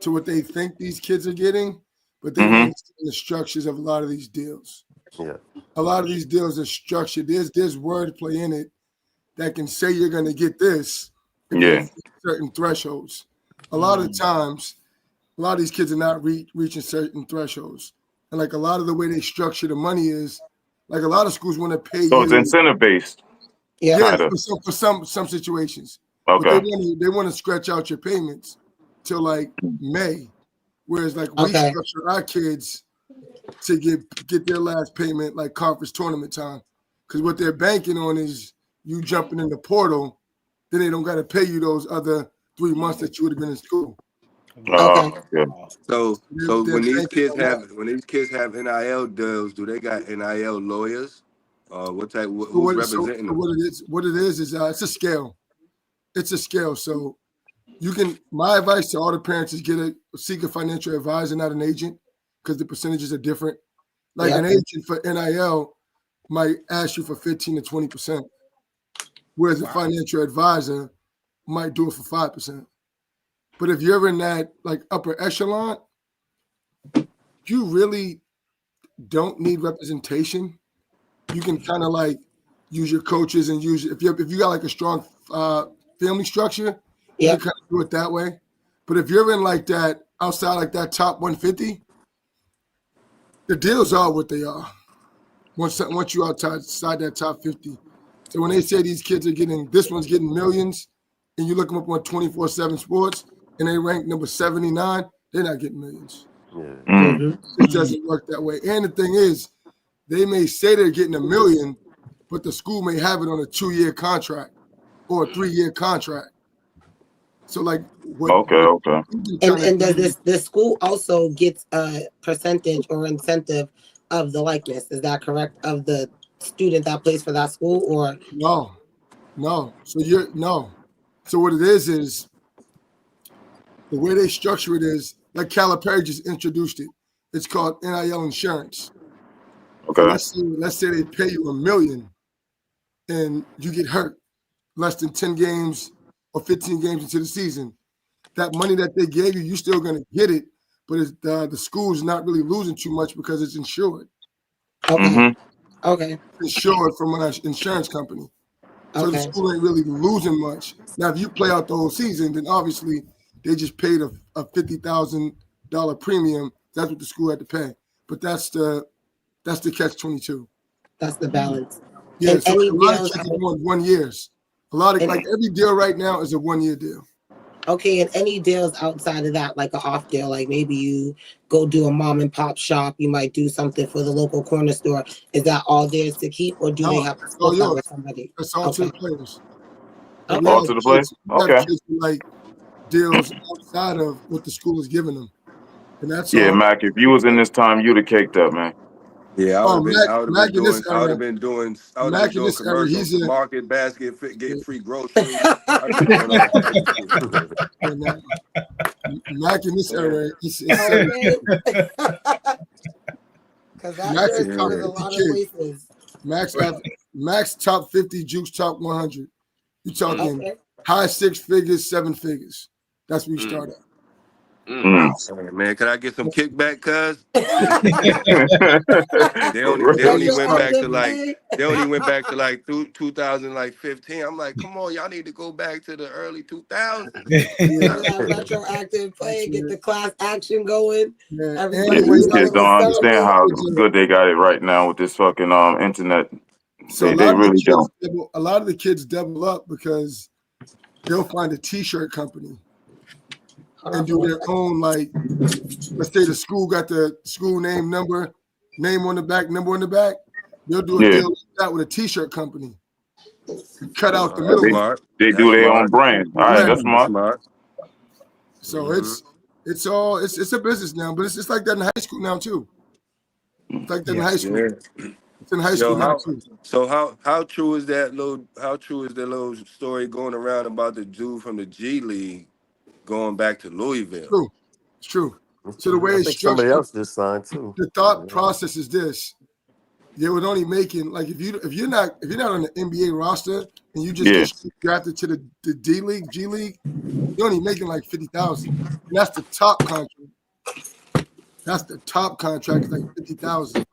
to what they think these kids are getting, but they don't understand the structures of a lot of these deals. Yeah, a lot of these deals are structured. There's wordplay in it that can say you're going to get this if you hit certain thresholds. A lot of times, a lot of these kids are not reaching certain thresholds, and like a lot of the way they structure the money is like a lot of schools want to pay. So it's incentive based. Yeah, for some situations. Okay. But they want to stretch out your payments till like May, whereas like we structure our kids to get their last payment like conference tournament time, because what they're banking on is you jumping in the portal, then they don't got to pay you those other 3 months that you would have been in school. So when these kids have NIL deals, do they got NIL lawyers? What type? Who's representing them? What it is it's a scale. It's a scale. So you can. My advice to all the parents is seek a financial advisor, not an agent, because the percentages are different. Like an agent for NIL might ask you for 15 to 20%, whereas a financial advisor might do it for 5%. But if you're in that like upper echelon, you really don't need representation. You can kind of like use your coaches and use if you got like a strong family structure, you can kind of do it that way. But if you're in like that outside like that top 150, the deals are what they are. Once you outside that top 50. So when they say these kids are this one's getting millions, and you look them up on 24/7 Sports, and they rank number 79, they're not getting millions. It doesn't work that way. And the thing is, they may say they're getting $1 million, but the school may have it on a 2-year contract. or a 3-year contract. So like what? Okay. And does this school also gets a percentage or incentive of the likeness? Is that correct? Of the student that plays for that school, or No. So what it is the way they structure it is like Calipari just introduced it. It's called NIL insurance. Okay. So let's say they pay you $1 million and you get hurt less than 10 games or 15 games into the season. That money that they gave you, you're still going to get it, but it's, the school's not really losing too much because it's insured. okay. Insured from an insurance company. So the Okay. school ain't really losing much. Now, if you play out the whole season, then obviously they just paid a $50,000 premium. That's what the school had to pay. But that's the catch-22. That's the balance. Yeah, And so any a lot of deals kids are doing 1 years. A lot of like every deal right now is a 1-year deal. Okay, and any deals outside of that, like an off deal, like maybe you go do a mom and pop shop, you might do something for the local corner store. Is that all theirs to keep, or do they have to split that with somebody? That's all to the players. Okay. All to the players? Okay. Kids who like deals outside of what the school is giving them. And that's Yeah, all. Mac, if you was in this time, you'd have caked up, man. Yeah, I would have been doing commercials for Market Basket, get free groceries. I've been doing all that. Mac in this era, it's because that's a lot of places. Max top 50, Juke's top 100. You're talking high 6 figures, 7 figures. That's where you start at. Man, can I get some kickback, cuz? they only went back to like 2015. I'm like, come on, y'all need to go back to the early 2000s. Retroactive play, get the class action going. These kids don't understand how good they got it right now with this fucking internet. So they really don't. A lot of the kids double up because they'll find a t-shirt company and do their own, like, let's say the school got the school name, number, name on the back, number on the back. They'll do a deal like that with a t-shirt company. Cut out the middle. They do their own brand. All right, that's smart. So it's a business now, but it's like that in high school now too. It's like that in high school. It's in high school now too. So how true is that little story going around about the dude from the G League going back to Louisville? It's true. So the way it's structured, somebody else just signed too. The thought process is this: they would only making, like, if you're not on the NBA roster and you just get drafted to the D League, G League, you're only making like $50,000. And that's the top contract. That's the top contract, like $50,000.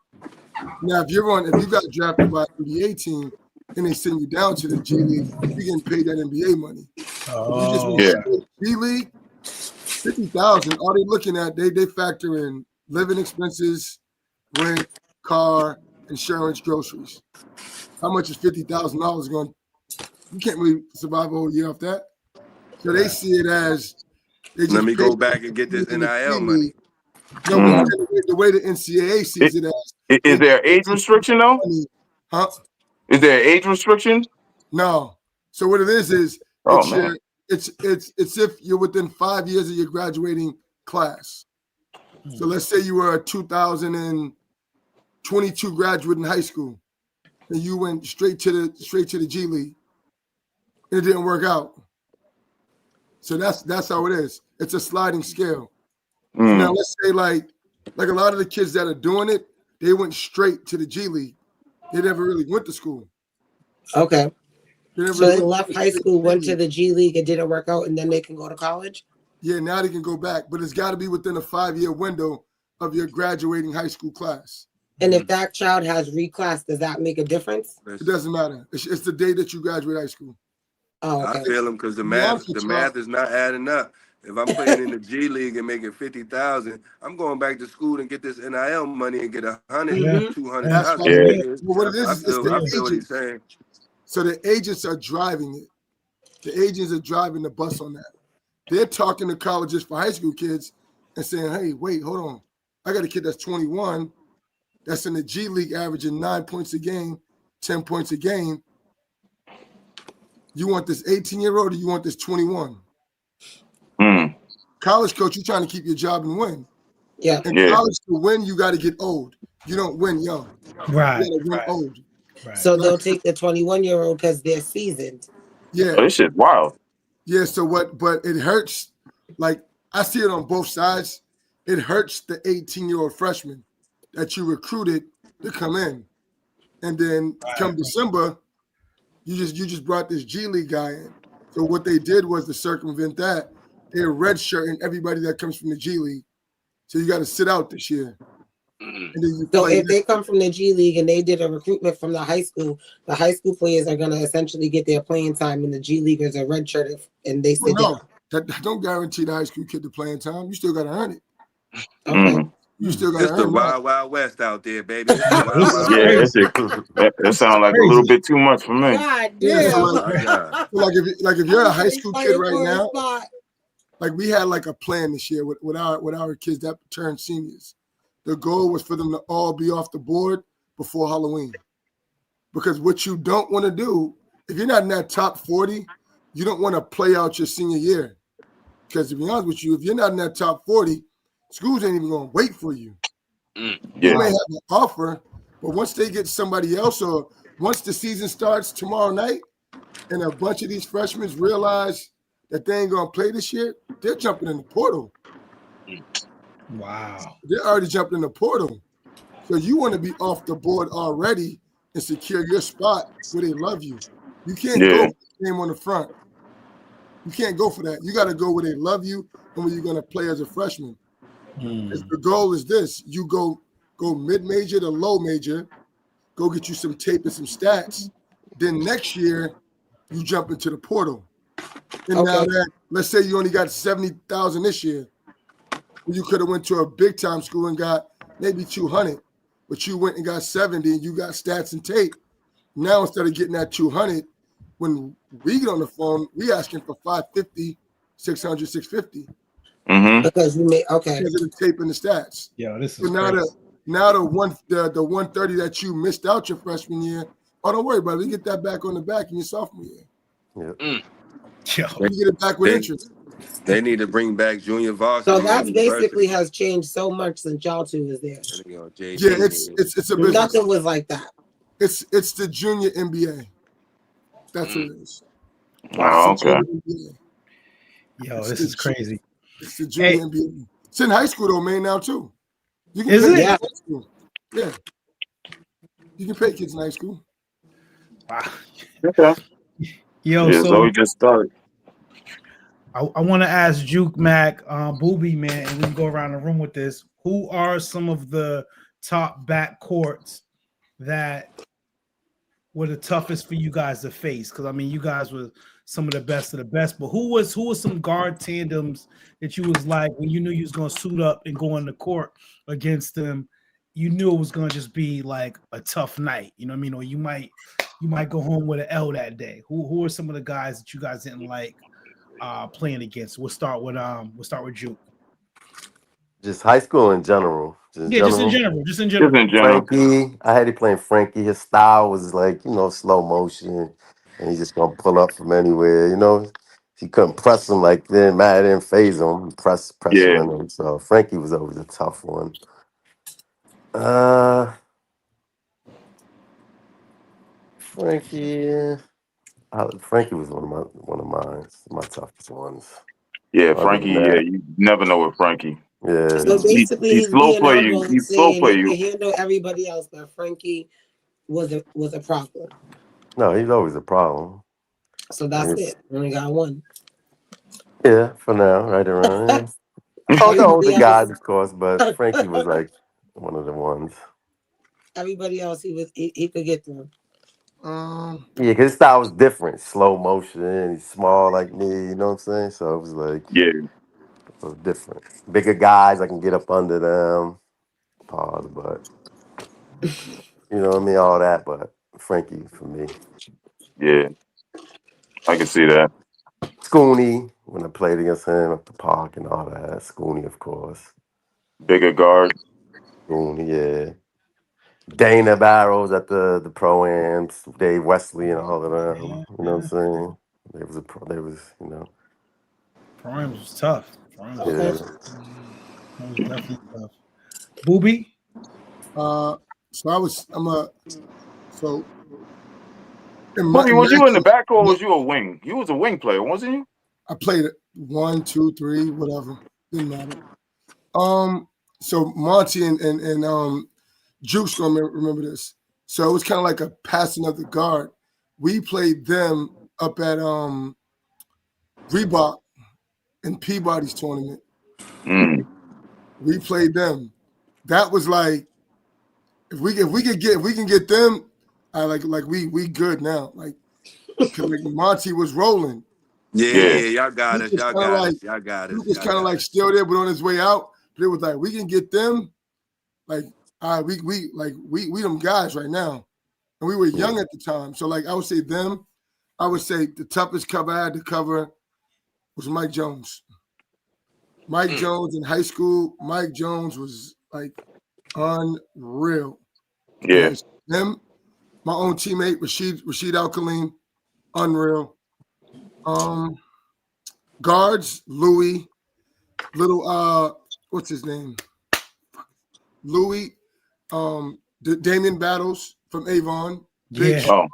Now, if you got drafted by an NBA team and they send you down to the G League, you're getting paid that NBA money. You just went to G League, $50,000. All they looking at, they factor in living expenses, rent, car, insurance, groceries. How much is $50,000 going? You can't really survive a whole year off that. So they see it as let me go back and get this NIL money. No, the way the NCAA sees it as. Is there an age restriction though? Huh? Is there an age restriction? No. So what it is it's if you're within 5 years of your graduating class. So let's say you were a 2022 graduate in high school, and you went straight to the G League. It didn't work out. So that's how it is. It's a sliding scale. Now let's say like a lot of the kids that are doing it, they went straight to the G League. They never really went to school. Okay. So they left high school, went to the G League, it didn't work out, and then they can go to college? Yeah, now they can go back, but it's got to be within a 5-year window of your graduating high school class. And if that child has reclassed, does that make a difference? It doesn't matter. It's the day that you graduate high school. Oh, okay. I feel them because the math is not adding up. If I'm playing in the G League and making $50,000, I'm going back to school and get this NIL money and get $100,000, $200,000. Well, what it is, I feel what he's saying. So the agents are driving it. The agents are driving the bus on that. They're talking to colleges for high school kids and saying, hey, wait, hold on. I got a kid that's 21 that's in the G League averaging 9 points a game, 10 points a game. You want this 18-year-old or you want this 21? Mm. College coach, you're trying to keep your job and win. Yeah. In Yeah. college, to win, you got to get old. You don't win young. Right. You got to win old. Right. So they'll take the 21-year-old because they're seasoned. Yeah. Oh, this shit's wild. Yeah. So what? But it hurts. Like I see it on both sides. It hurts the 18-year-old freshman that you recruited to come in, and then come December, you just brought this G League guy in. So what they did was to circumvent that. They're redshirting everybody that comes from the G League. So you got to sit out this year. And then you So play if they come from the G League and they did a recruitment from the high school players are going to essentially get their playing time, and the G Leaguers are redshirted and they sit down. That don't guarantee the high school kid the playing time. You still got to earn it. Okay. You still got to It's the earn Wild Wild West out there, baby. It's the Wild Wild Yeah, West. that sounds like a little bit too much for me. God Yeah, damn. so like if you're a high school kid right now, like we had like a plan this year with our kids that turned seniors. The goal was for them to all be off the board before Halloween. Because what you don't want to do, if you're not in that top 40, you don't want to play out your senior year. Because to be honest with you, if you're not in that top 40, schools ain't even going to wait for you. Yeah. You may have an offer, but once they get somebody else, or once the season starts tomorrow night, and a bunch of these freshmen realize that they ain't gonna play this year, they're jumping in the portal. Wow. They're already jumping in the portal. So you want to be off the board already and secure your spot where they love you. You can't go for the name on the front. You can't go for that. You got to go where they love you and where you're going to play as a freshman. The goal is this: you go mid-major to low major, go get you some tape and some stats. Then next year, you jump into the portal. And now that, let's say you only got 70,000 this year, you could have went to a big time school and got maybe 200, but you went and got 70 and you got stats and tape. Now instead of getting that 200, when we get on the phone, we asking for 550, 600, 650. Because you made because of the tape and the stats. Yeah, this is so now crazy. the 130 that you missed out your freshman year. Oh, don't worry, brother. You get that back on the back in your sophomore year. Yo. You get it back with interest. They need to bring back junior varsity. So that basically has changed so much since y'all two was there. Yeah, it's a business. Nothing was like that. It's the junior NBA. That's what it is. Oh, okay. Yo, this is crazy. It's the junior NBA. It's in high school though, man. Now too. You can Is pay it? kids in high school. Yeah. You can pay kids in high school. Wow. Okay. Yo, Yeah, so we just started. I want to ask Juke Mac, Booby Man, and we can go around the room with this. Who are some of the top backcourts that were the toughest for you guys to face? Because I mean, you guys were some of the best of the best. But who was some guard tandems that you was like when you knew you was gonna suit up and go on the court against them? You knew it was gonna just be like a tough night. You know what I mean? Or you might go home with an L that day. Who are some of the guys that you guys didn't like playing against? We'll start with Juke. Just high school in general. Just in general. Frankie, I had him playing Frankie. His style was like, slow motion, and he's just gonna pull up from anywhere. He couldn't press him like then. Matt didn't phase him. Pressure on him. So Frankie was always a tough one. Frankie was one of my toughest ones. Yeah, Frankie. Yeah, you never know with Frankie. Yeah. So basically, he's slow for you. He's slow for you. He can handle everybody else, but Frankie was a problem. No, he's always a problem. So that's it. We only got one. Yeah, for now, right around. Oh no, the guys, of course, but Frankie was like one of the ones. Everybody else, he could get through. Yeah, because his style was different, slow motion. He's small like me, you know what I'm saying? So it was like, it was different. Bigger guys, I can get up under them. Pause, but you know what I mean, all that. But Frankie for me. Yeah, I can see that. Scooney, when I played against him at the park and all that. Scooney, of course. Bigger guard. Scooney, yeah. Dana Barrows at the pro-ams, Dave Wesley and all of them. You know what I'm saying? They was Prime was tough. Prime was, yeah. Prime was definitely tough. Booby? So Boogie, was you in the back or was you a wing? You was a wing player, wasn't you? I played it 1, 2, 3, whatever. Didn't matter. So Monty and Juke's gonna remember this. So it was kind of like a passing of the guard. We played them up at Reebok in Peabody's tournament. We played them. That was like if we can get them, we good now. Like Monty was rolling. Yeah, y'all got us. Y'all got us. Y'all got us. He was kind of like still there, but on his way out. But it was like we can get them. Like we them guys right now, and we were young at the time. So like I would say them. I would say the toughest cover I had to cover was Mike Jones. Mike Jones in high school. Mike Jones was like unreal. Yeah. Him, my own teammate Rashid Al-Khalim, unreal. Guards, Louis, what's his name? Louis, Damian Battles from Avon. Battles.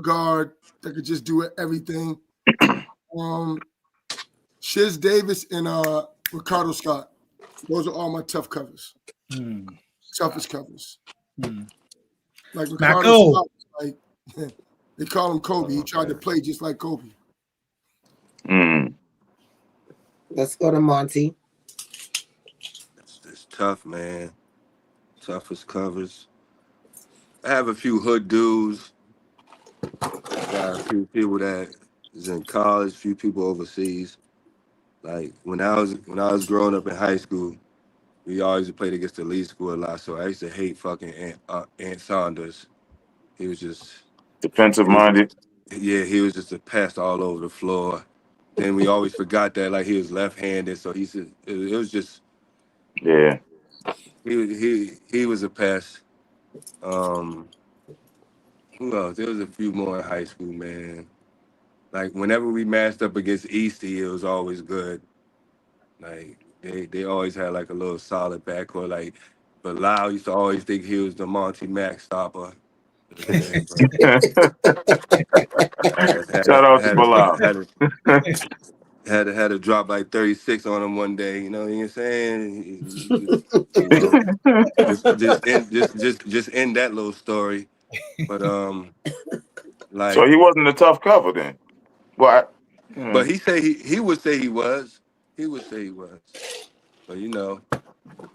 Guard that could just do everything. Shiz Davis and Ricardo Scott. Those are all my tough covers. Toughest covers. Like Ricardo Scott, like they call him Kobe. He tried to play just like Kobe. Let's go to Monty. It's tough, man. Toughest covers. I have a few hood dudes. Got a few people that is in college, a few people overseas. Like when I was growing up in high school, we always played against the elite school a lot. So I used to hate fucking Ant Saunders. He was just defensive minded. Yeah, he was just a pest all over the floor. Then we always forgot that like he was left-handed, so it was just he was a pest. Who else? There was a few more in high school, man. Like whenever we matched up against Eastie, it was always good. Like they always had like a little solid backcourt. Like Bilal used to always think he was the Monty Mack stopper. Shout out to Bilal. Had to drop like 36 on him one day. You know what I'm saying? Just end that little story. But like. So he wasn't a tough cover then. Well, but he would say he was. He would say he was. But you know,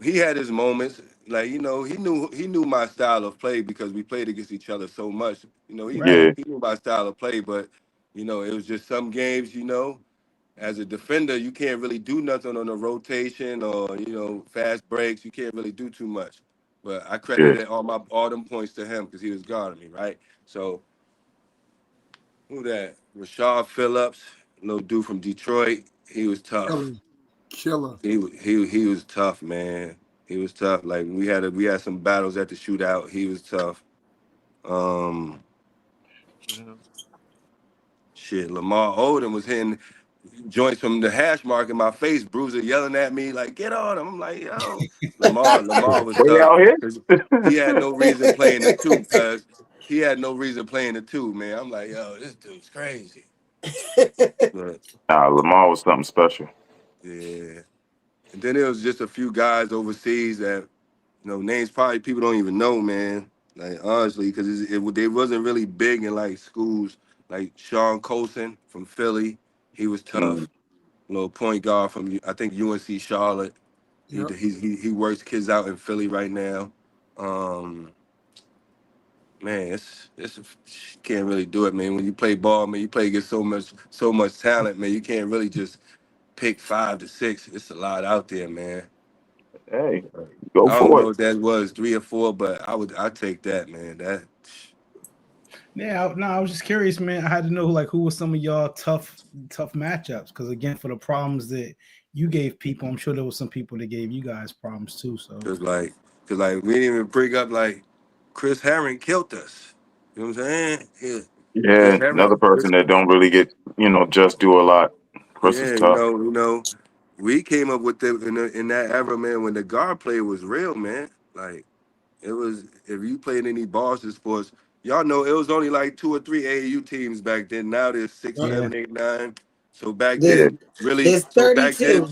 he had his moments. Like he knew my style of play because we played against each other so much. You know, he knew my style of play. But you know, it was just some games. You know, as a defender, you can't really do nothing on a rotation or fast breaks. You can't really do too much. But I credited all them points to him because he was guarding me, right? So who that? Rashad Phillips, little dude from Detroit. He was tough. Killer. He was tough, man. He was tough. Like we had some battles at the shootout. He was tough. Lamar Odom was hitting joints from the hash mark in my face. Bruiser yelling at me like, "Get on him!" I'm like, "Yo, Lamar was tough." He had no reason playing the two, cuz he had no reason playing the two, man. I'm like, "Yo, this dude's crazy." But, Lamar was something special. Yeah. And then there was just a few guys overseas that, names probably people don't even know, man. Like, honestly, because they wasn't really big in, like, schools. Like, Sean Colson from Philly, he was tough. Little point guard from, I think, UNC Charlotte. Yep. He works kids out in Philly right now. Man, it's can't really do it, man. When you play ball, man, you play against so much talent, man. You can't really just pick 5 to 6. It's a lot out there, man. Hey, go for it. I don't know if that was 3 or 4, but I'd take that, man. I was just curious, man. I had to know who was some of y'all tough matchups, because again, for the problems that you gave people, I'm sure there was some people that gave you guys problems too. So just like Because, like, we didn't even bring up, like, Chris Herring killed us. You know what I'm saying? Yeah. Chris Yeah, Herring. another person that don't really get, just do a lot. Chris is Yeah, tough. we came up with it in that era, man, when the guard play was real, man. Like, it was, if you played any Boston sports, y'all know it was only like 2 or 3 AAU teams back then. Now there's 6, Yep. 7, 8, 9. So back There's, Yeah, then, really, there's 32.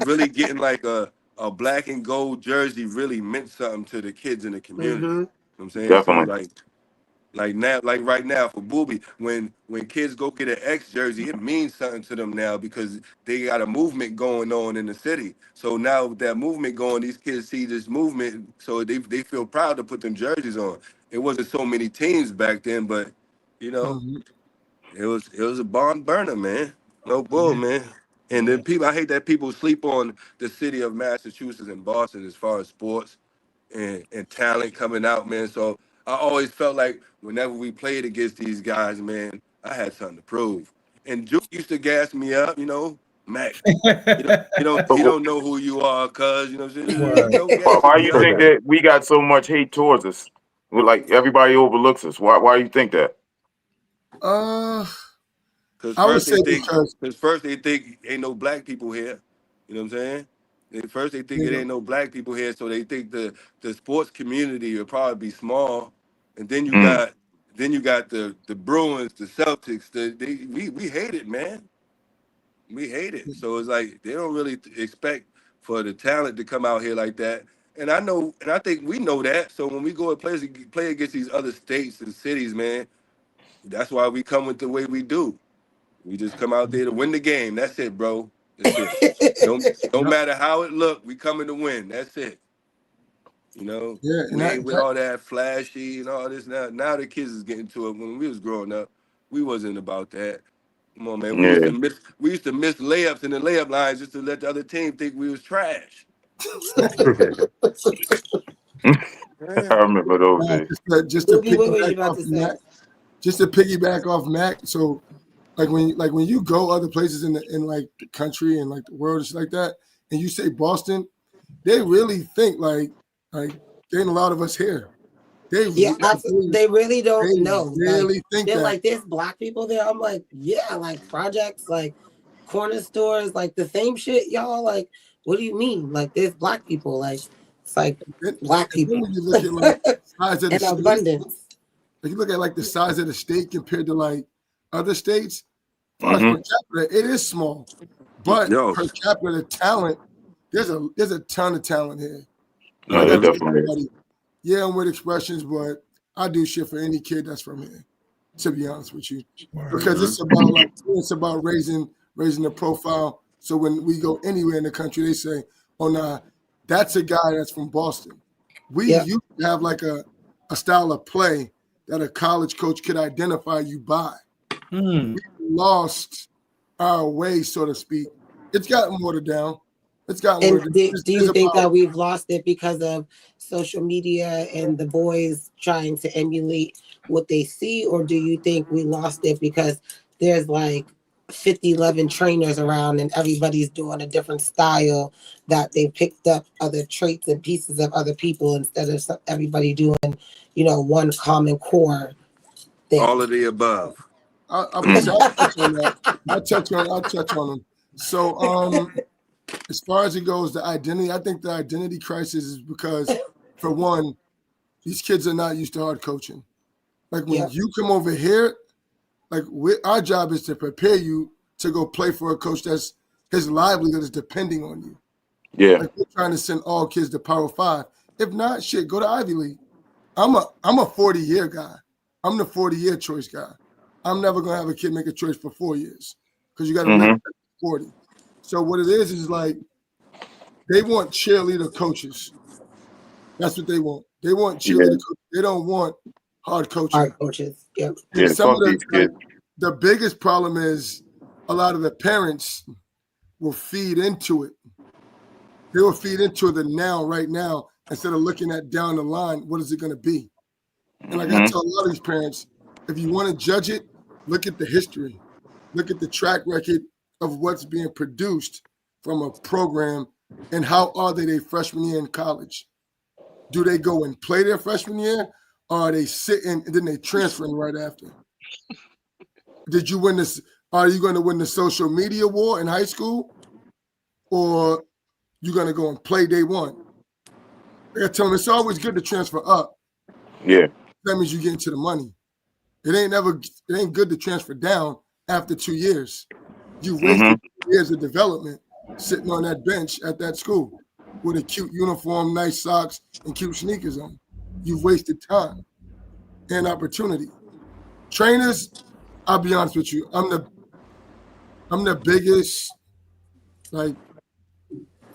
really getting like a black and gold jersey really meant something to the kids in the community. Mm-hmm. You know what I'm saying? So definitely. like now, like right now for Booby, when kids go get an X jersey, it means something to them now because they got a movement going on in the city. So now with that movement going, these kids see this movement, so they feel proud to put them jerseys on. It wasn't so many teams back then, but you know, Mhm. it was a barn burner, man. No bull, Yeah. man. And then I hate that people sleep on the city of Massachusetts and Boston as far as sports and talent coming out, man. So I always felt like whenever we played against these guys, man, I had something to prove. And Juke used to gas me up, Mac. He But don't know who you are, cuz you know what I'm saying? Word. Gassing why me you up. think that we got so much hate towards us? Like everybody overlooks us. Why you think that? Cause I would first say they think, because ain't no black people here. You know what I'm saying? First they think you it know, ain't no black people here, so they think the sports community will probably be small. And then you Mm, got the Bruins, the Celtics. We hate it, man. We hate it. So it's like they don't really expect for the talent to come out here like that. And I know, and I think we know that. So when we go and play against these other states and cities, man, that's why we come with the way we do. We just come out there to win the game. That's it, bro. That's it. Don't yep, matter how it look. We coming to win. That's it. yeah, and We ain't with all that flashy and all this. Now the kids is getting to it. When we was growing up, we wasn't about that. Come on, man. We used yeah, to miss layups in the layup lines just to let the other team think we was trash. I Yeah. remember those days. just to Boogie, what were you piggyback about off to say? Mac, just to piggyback off Mac. So when you go other places in like the country and like the world and shit like that, and you say Boston, they really think like there ain't a lot of us here. They Yeah, like they really don't they know. Like really think they're that. like, there's black people there. I'm like, yeah, like projects, like corner stores, like the same shit, y'all. Like, what do you mean? Like, there's black people. Like, it's like And black then people when you look at like size of the in state, abundance. if you look at like the size of the state compared to like other states, as far as Hmm. per capita, it is small. But Yo. per capita talent, there's a ton of talent here. And No, like I that tell definitely is. everybody, yeah, I'm with expressions, but I do shit for any kid that's from here, to be honest with you. Because it's about raising the profile. So when we go anywhere in the country, they say, oh nah, that's a guy that's from Boston. We Yeah. used to have like a style of play that a college coach could identify you by. Hmm. We lost our way, so to speak. It's gotten watered down. It's gotten And watered do, down. do you It's think about that we've lost it because of social media and the boys trying to emulate what they see? Or do you think we lost it because there's like 50-11 trainers around and everybody's doing a different style, that they picked up other traits and pieces of other people instead of everybody doing, one common core thing? All of the above. I'll Mm, touch on that. I'll touch on them. So as far as it goes, the identity, I think the identity crisis is because, for one, these kids are not used to hard coaching. Like when Yeah. you come over here, like our job is to prepare you to go play for a coach that's his livelihood is depending on you. yeah. Like we're trying to send all kids to Power 5. If not, shit, go to Ivy League. I'm a 40-year guy. I'm the 40-year choice guy. I'm never gonna have a kid make a choice for 4 years because you got to live Hmm. at 40. So what it is like they want cheerleader coaches. That's what they want. They want Yeah. cheerleader coaches. They don't want hard coaching. Our coaches. Yeah. And Yeah. some of Fuck these kids. the biggest problem is a lot of the parents will feed into it. They will feed into the right now, instead of looking at down the line, what is it going to be? And like I Hmm. tell a lot of these parents, if you want to judge it, look at the history, look at the track record of what's being produced from a program, and how are they freshman year in college? Do they go and play their freshman year, or are they sitting and then they transferring right after? Did you win this? Are you going to win the social media war in high school, or you going to go and play day one? I tell them it's always good to transfer up. Yeah. That means you get into the money. It ain't good to transfer down after 2 years. You wasted 2 years of development sitting on that bench at that school with a cute uniform, nice socks, and cute sneakers on. You've wasted time and opportunity. Trainers, I'll be honest with you, I'm the biggest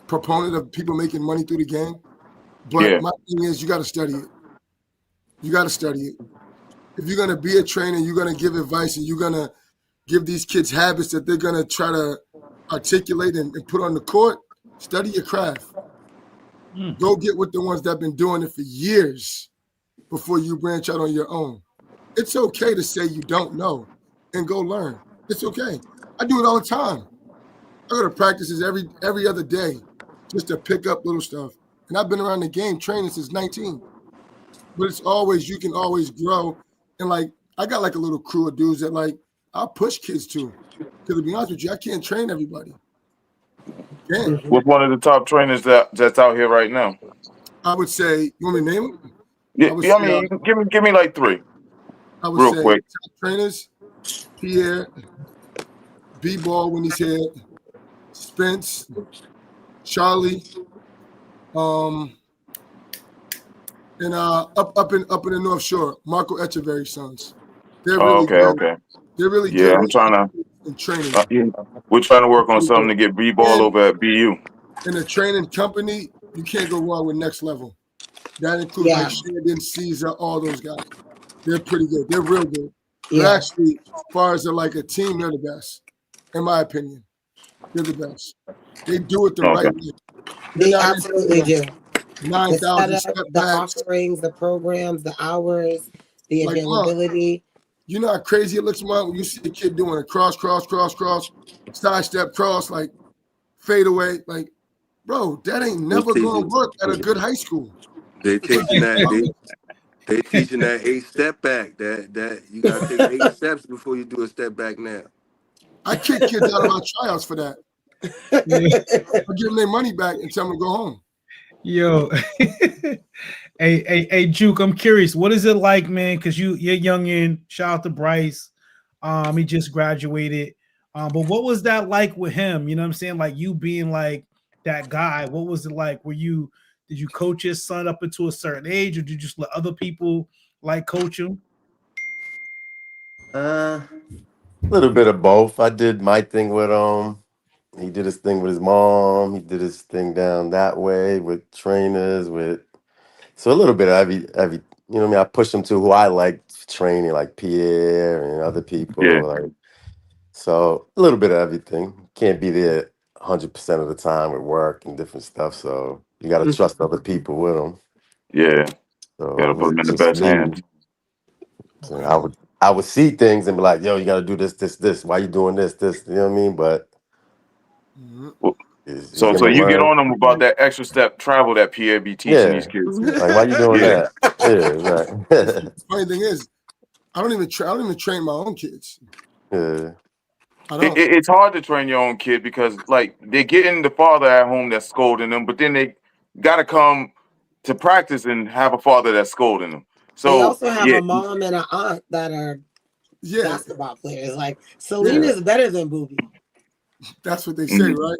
proponent of people making money through the game. But my thing is, you got to study it. You got to study it. If you're going to be a trainer, you're going to give advice, and you're going to give these kids habits that they're going to try to articulate and put on the court, study your craft. Go get with the ones that have been doing it for years before you branch out on your own. It's okay to say you don't know and go learn. It's okay. I do it all the time. I go to practices every other day just to pick up little stuff. And I've been around the game training since 19. But it's always, you can always grow. And I got a little crew of dudes that I'll push kids to. Because to be honest with you, I can't train everybody. What's one of the top trainers that's out here right now? I would say, you want me to name them? Give me like 3. I would real say quick. Top trainers, Pierre, B-Ball when he's here, Spence, Charlie, and up in the North Shore, Marco Echeverry's sons. They're really good. Okay. They're really Yeah, good. I'm trying to in training. We're trying to work on something to get B-Ball over at BU. In a training company, you can't go wrong with Next Level. That includes Shandon, Caesar, all those guys. They're pretty good. They're real good. But actually, as far as a team, they're the best. In my opinion, they're the best. They do it the right way. They absolutely do. 9,000 step backs. The offerings, the programs, the hours, the availability. You know how crazy it looks, Mom, when you see a kid doing a cross, side step, cross, fade away. Bro, that ain't never going to work at a good high school. They teaching that. They teaching that 8 step back. That you gotta take 8 steps before you do a step back now. I kick kids out of my tryouts for that. I give them their money back and tell them to go home. Yo, hey, Juke, I'm curious. What is it like, man? Because you're youngin'. Shout out to Bryce. He just graduated. But what was that like with him? You know what I'm saying? You being that guy. What was it like? Did you coach his son up into a certain age, or did you just let other people coach him? A little bit of both. I did my thing with he did his thing with his mom. He did his thing down that way with trainers. So a little bit of every. You know what I mean? I pushed him to who I liked training, like Pierre and other people. Yeah. So a little bit of everything. Can't be there 100% of the time with work and different stuff. So you got to trust other people with them. Yeah. So got to put them in the best hands. So I would see things and be like, yo, you got to do this. Why you doing this? You know what I mean? But so you get on them about that extra step travel that Pierre be teaching these kids. Why you doing that? Yeah, right. Funny thing is, I don't even train my own kids. Yeah. It's hard to train your own kid because they're getting the father at home that's scolding them, but then they got to come to practice and have a father that's scolding them. So they also have a mom and an aunt that are basketball players. Selena's better than Booby. That's what they say, right?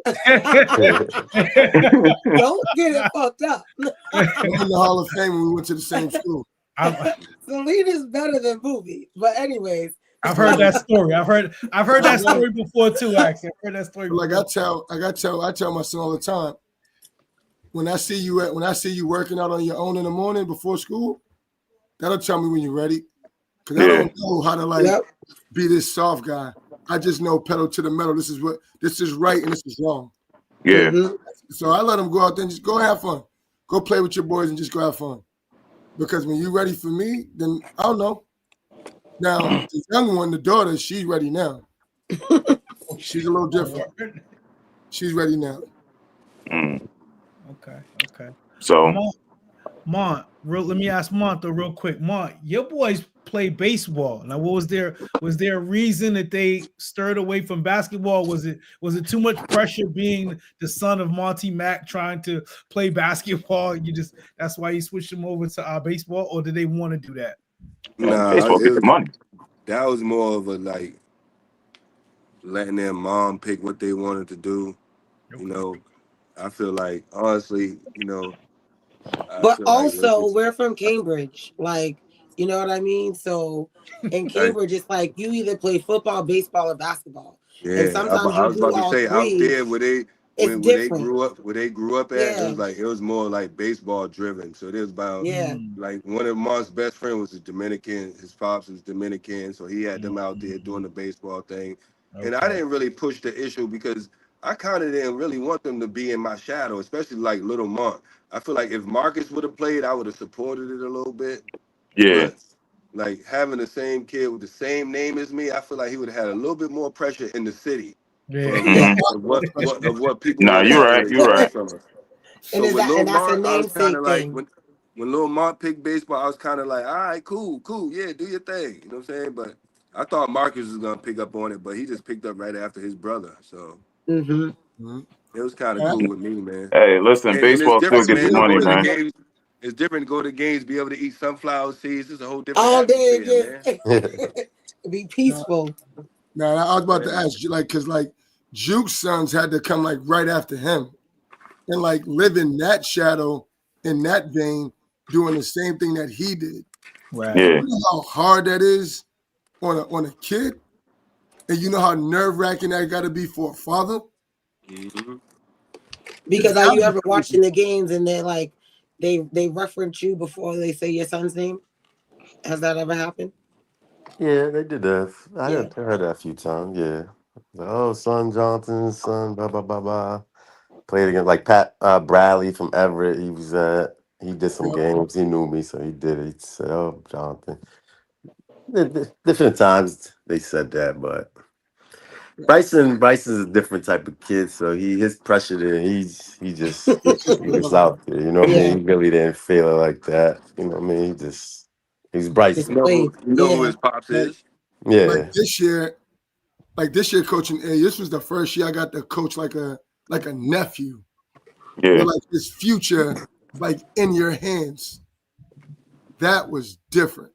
Don't get it fucked up. I'm in the Hall of Fame when we went to the same school. Selena's better than Booby. But anyways. I've heard that story. I've heard that story before too, actually. I've heard that story before. I tell my son all the time, when I see you working out on your own in the morning before school, that'll tell me when you're ready. Because I don't know how to be this soft guy. I just know pedal to the metal. This is right and this is wrong. Yeah. Mm-hmm. So I let them go out there and just go have fun. Go play with your boys and just go have fun. Because when you're ready for me, then I don't know. Now, the young one, the daughter, she's ready now. She's a little different. She's ready now. Okay. So Mont, let me ask Mont though real quick. Mont, your boys play baseball. Now, was there a reason that they stirred away from basketball? Was it too much pressure being the son of Monty Mack trying to play basketball? That's why you switched them over to baseball, or did they want to do that? Baseball get the money. That was more of a like letting their mom pick what they wanted to do. You know, I feel like honestly, you know. But also, we're from Cambridge, like, you know what I mean? So in Cambridge, it's like you either play football, baseball, or basketball. Yeah, and sometimes I was about to say out there where they grew up at, it was more like baseball driven. So there's about like one of Mark's best friends was a Dominican. His pops was Dominican, so he had them out there doing the baseball thing. And I didn't really push the issue because I kind of didn't really want them to be in my shadow, especially like little Mark. I feel like if Marcus would have played, I would have supported it a little bit. Yeah. But like having the same kid with the same name as me, I feel like he would have had a little bit more pressure in the city of what people. Nah, you're right. From us. So with Lil Mark, I was kind of like when Lil Mark picked baseball, I was kind of like, all right, cool, yeah, do your thing. You know what I'm saying? But I thought Marcus was gonna pick up on it, but he just picked up right after his brother. So. It was kind of cool with me, man. Hey, listen, baseball still gets money, man. It's different to go to games, be able to eat sunflower seeds. It's a whole different all atmosphere, day, man. Be peaceful. No, I was about to ask you, like, because like Juke's sons had to come like right after him, and like live in that shadow, in that vein, doing the same thing that he did. Right. Yeah. You know how hard that is on a kid, and you know how nerve-wracking that got to be for a father. Because are you ever watching the games and they're like they reference you before they say your son's name? Has that ever happened? Yeah, they did that. I heard that a few times. Yeah. Like, oh, son Johnson, son, blah blah blah blah. Played against like Pat Bradley from Everett. He did some games. He knew me, so he did it. He said, "Oh, Jonathan." Different times they said that, but Bryce is a different type of kid, so his pressure there, he was out there, you know what I mean? He really didn't feel it like that. You know what I mean? He's Bryce. You know who his pops is? Yeah. Like this year coaching, this was the first year I got to coach like a nephew. Yeah. Where, like his future like in your hands. That was different.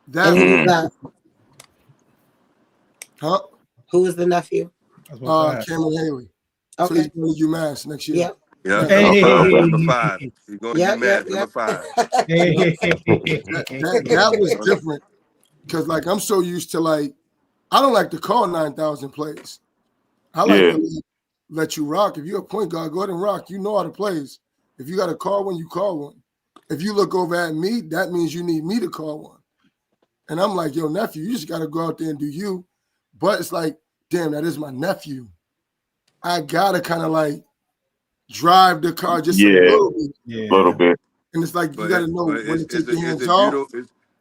That huh? Who is the nephew? Cameron Haley. Okay. So he's going to UMass next year. Yeah. Number 5. He's going to UMass, number 5. That was different. Because like I'm so used to like, I don't like to call 9,000 plays. I like to let you rock. If you're a point guard, go ahead and rock. You know how to plays. If you got to call one, you call one. If you look over at me, that means you need me to call one. And I'm like, yo, nephew, you just got to go out there and do you. But it's like, damn, that is my nephew. I got to kind of like drive the car just a little bit. Yeah. A little bit. And it's like, you got to know when to take your hands off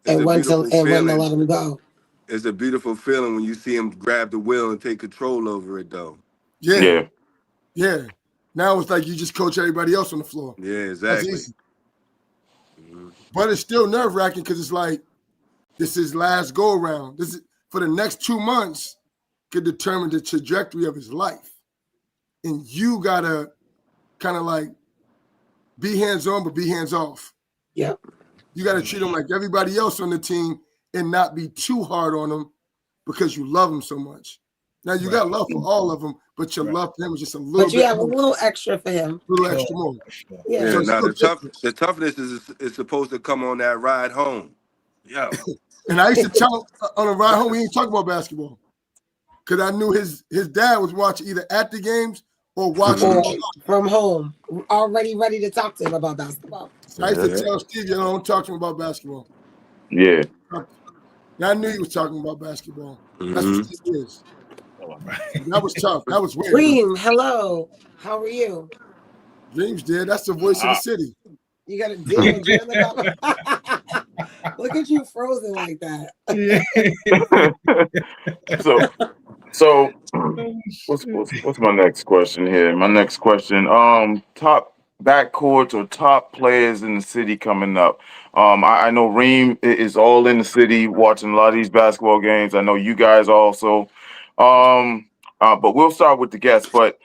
and when to let him go. It's a beautiful feeling when you see him grab the wheel and take control over it, though. Yeah. Now it's like you just coach everybody else on the floor. Yeah, exactly. That's easy. But it's still nerve-wracking because it's like, this is last go-around. This is for the next 2 months could determine the trajectory of his life. And you got to kind of like be hands-on, but be hands-off. Yeah. You got to treat him like everybody else on the team and not be too hard on him because you love him so much. Now, you got love for all of them, but your love for him is just a little bit. But you have a little extra for him. A little extra more. Yeah. So now the toughness is supposed to come on that ride home. Yeah. And I used to tell him on the ride home, we ain't talk about basketball. Because I knew his dad was watching either at the games or watching from home, already ready to talk to him about basketball. I used to tell Steve, you don't talk to him about basketball. Yeah. And I knew he was talking about basketball. That's what Steve is. That was tough. That was weird. Dream, hello. How are you? Dream's dead. That's the voice of the city. You got to deal with Dream. Look at you frozen like that. So what's my next question here? My next question, top backcourts or top players in the city coming up. I know Reem is all in the city watching a lot of these basketball games. I know you guys also. But we'll start with the guests. But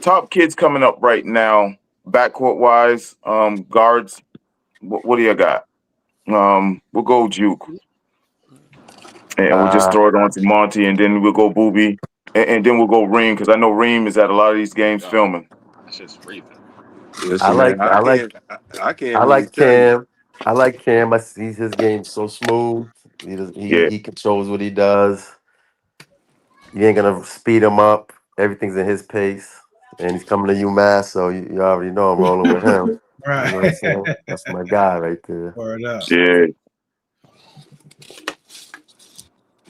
top kids coming up right now, backcourt wise, guards. What do you got? We'll go Juke, and we'll just Uh, throw it on to Monty, and then we'll go Booby, and then we'll go Reem because I know Reem is at a lot of these games Yo, filming. that's just freezing. I Listen, man, like I like I can't I really like tell you. Cam. I like Cam. I see his game so smooth. Yeah, He controls what he does. You ain't gonna speed him up. Everything's in his pace, and he's coming to UMass, so you already know I'm rolling with him. You know what I'm Right. saying? That's my guy right there. Word up. yeah.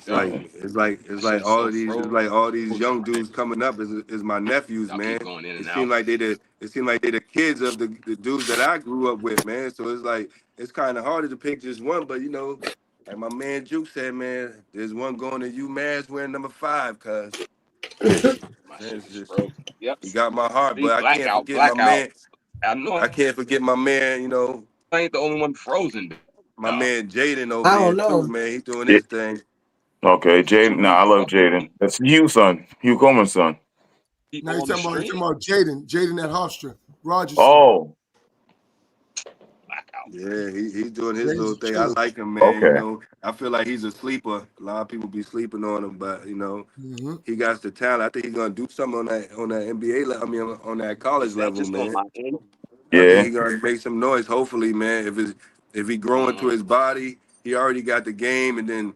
Yo, It's that like shit's so frozen all these young right dudes coming up is my nephews, now. Y'all keep man. going in It and seemed out. like they the kids of the dudes that I grew up with, man. So it's like it's kind of harder to pick just one, but you know, like my man Juke said, man, there's one going to UMass wearing number 5, cuz My shit it's is just frozen. Yep. he got my heart, See, but blackout, blackout. I know I can't forget my man, you know, I ain't the only one frozen. my Though. man Jaden over I here don't too, know. man. He's doing Yeah. his thing. Okay, Jaden. Nah, I love Jaden. That's Hugh son. Hugh Coleman's son. Keep Now you're on the talking stream. about Jaden at Hofstra, Rogerson. Oh, Blackout. Yeah, he's doing his Jaden's little a thing. I killer. like him, man. You okay. know, I feel like he's a sleeper. A lot of people be sleeping on him, but you know, Mm-hmm. he got the talent. I think he's gonna do something on that NBA level. I mean, on that college Is that level, just on man. my end? I think Yeah, he's gonna make some noise. Hopefully, man. If he growing to his body, he already got the game, and then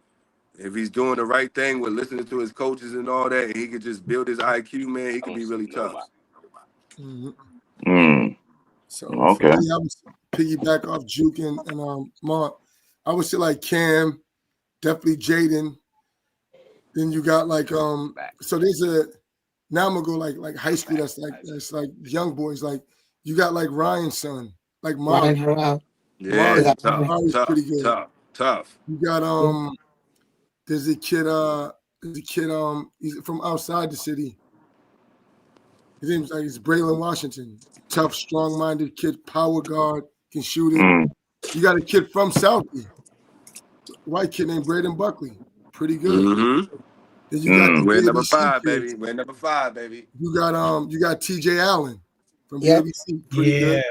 if he's doing the right thing with listening to his coaches and all that, and he could just build his IQ, man, he I could don't be see really nobody. tough. Mm-hmm. Mm, So for me, okay. I was piggyback off Juke and Mark. I would say like Cam, definitely Jaden. Then you got like Back. so there's a now I'm gonna go like high school that's like young boys. Like you got like Ryan's son, like Ryan Mari. Harrell. Yeah, Is Mari that tough, Mari's tough, pretty good. tough, tough. You got there's a kid he's from outside the city. His name's like it's Braylon Washington. Tough, strong-minded kid, power guard, can shoot it. Mm, You got a kid from Southie, white kid named Braden Buckley, pretty good. Mm-hmm. Then you got the mm, We're number ABC 5, kids. baby. We're number 5, baby. You got TJ Allen from the Yep. ABC, pretty Yeah. good.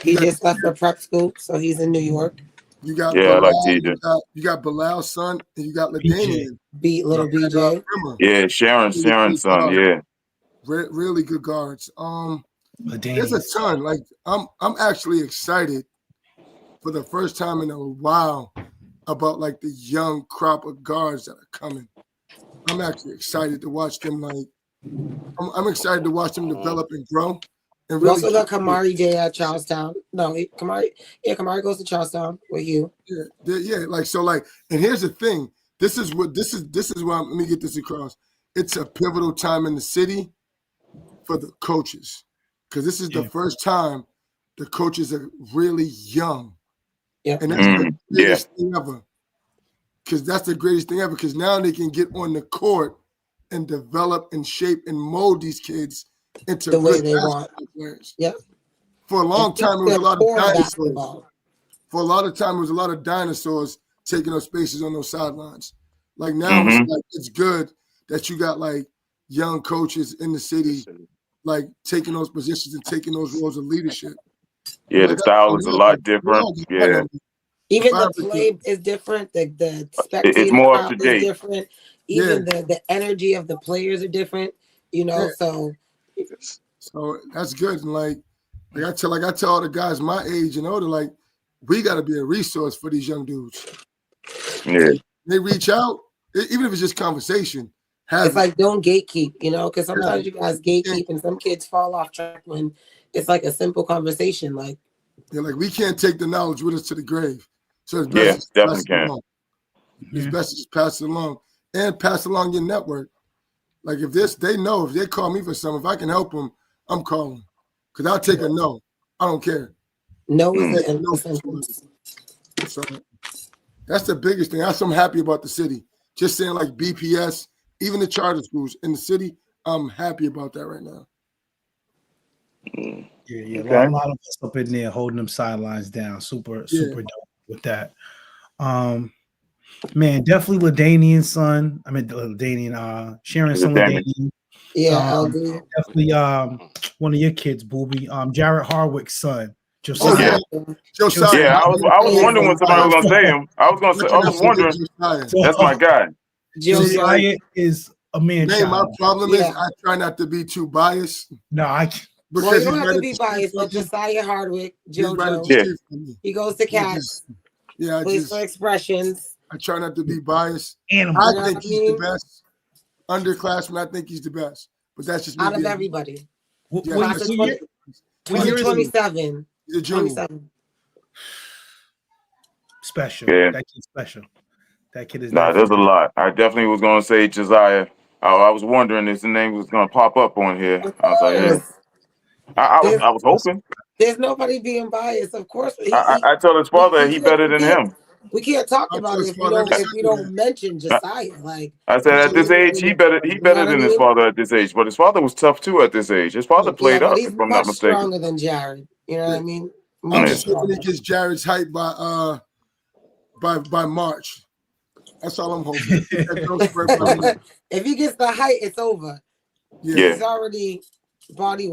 He just left for prep school, so he's in New York. You got yeah, I like Bilal, TJ. you got Bilal's son, and you got BJ. LaDamian. Beat little BJ. Rimmer. Yeah, Sharon's son. Yeah. Really good guards. There's a LaDainian. ton. Like I'm actually excited for the first time in a while about like the young crop of guards that are coming. I'm actually excited to watch them. Like I'm excited to watch them develop and grow. And We really, also got Kamari J at Charlestown. No, Kamari goes to Charlestown with you. yeah. Like so, like, and here's the thing. This is why. Let me get this across. It's a pivotal time in the city for the coaches, because this is the first time the coaches are really young. Yeah, And that's the Yeah. greatest thing ever. Because that's the greatest thing ever. Because now they can get on the court and develop and shape and mold these kids into the way good they basketball want. players. Yeah. For a long time, it was a lot of dinosaurs. Basketball. For a lot of time, it was a lot of dinosaurs taking up spaces on those sidelines. Like now, Mhm. it's like it's good that you got like young coaches in the city, like taking those positions and taking those roles of leadership. Yeah, the style is a lot different. Yeah. Even the play is different. The It's spectator more up to crowd is date. different. Even the energy of the players are different. You know, so that's good. And like I tell all the guys my age and older, like we got to be a resource for these young dudes. Yeah. They reach out, even if it's just conversation. It's like don't gatekeep, you know, because sometimes you guys gatekeep and some kids fall off track when it's like a simple conversation. Like we can't take the knowledge with us to the grave. So it's best Yeah, to just definitely pass it can. along. It's best to just pass it along and pass along your network. Like if they know, if they call me for something, if I can help them, I'm calling. Because I'll take a no. I don't care. No is the sentence. So that's the biggest thing. That's what I'm happy about the city. Just saying like BPS, even the charter schools in the city, I'm happy about that right now. Yeah. Okay. A lot of us up in there holding them sidelines down. Super dope with that. Man, definitely LaDainian's son. I mean, LaDainian, Sharon's son, LaDainian. Yeah, LD. Definitely one of your kids, Booby. Jared Hardwick's son. Oh, Josiah. Yeah, I was wondering when somebody was gonna say him. I was wondering. That's my guy. Josiah is a man. My problem is I try not to be too biased. No, well, you don't have to be biased, but Josiah Hardwick, JoJo, he goes to Cats. Yeah, plays for Expressions. I try not to be biased. Animal. I think he's the best underclassman. I think he's the best, but that's just me out of everybody. What year is he? 27. He's a junior. 27. Special. Yeah. That kid's special. That kid is. Nah, there's a lot. I definitely was gonna say Josiah. I was wondering if the name was gonna pop up on here. I was like, yeah. I was hoping. There's nobody being biased, of course. I told his father he better than him. We can't talk about it if we don't mention Josiah. Like I said, at this age, he better than his father at this age. But his father was tough too at this age. His father played up, he's if I'm not much mistaken. stronger than Jared. You know what I mean? I'm just hoping he gets Jared's height by March. That's all I'm hoping. If he gets the height, it's over. Yeah. He's already body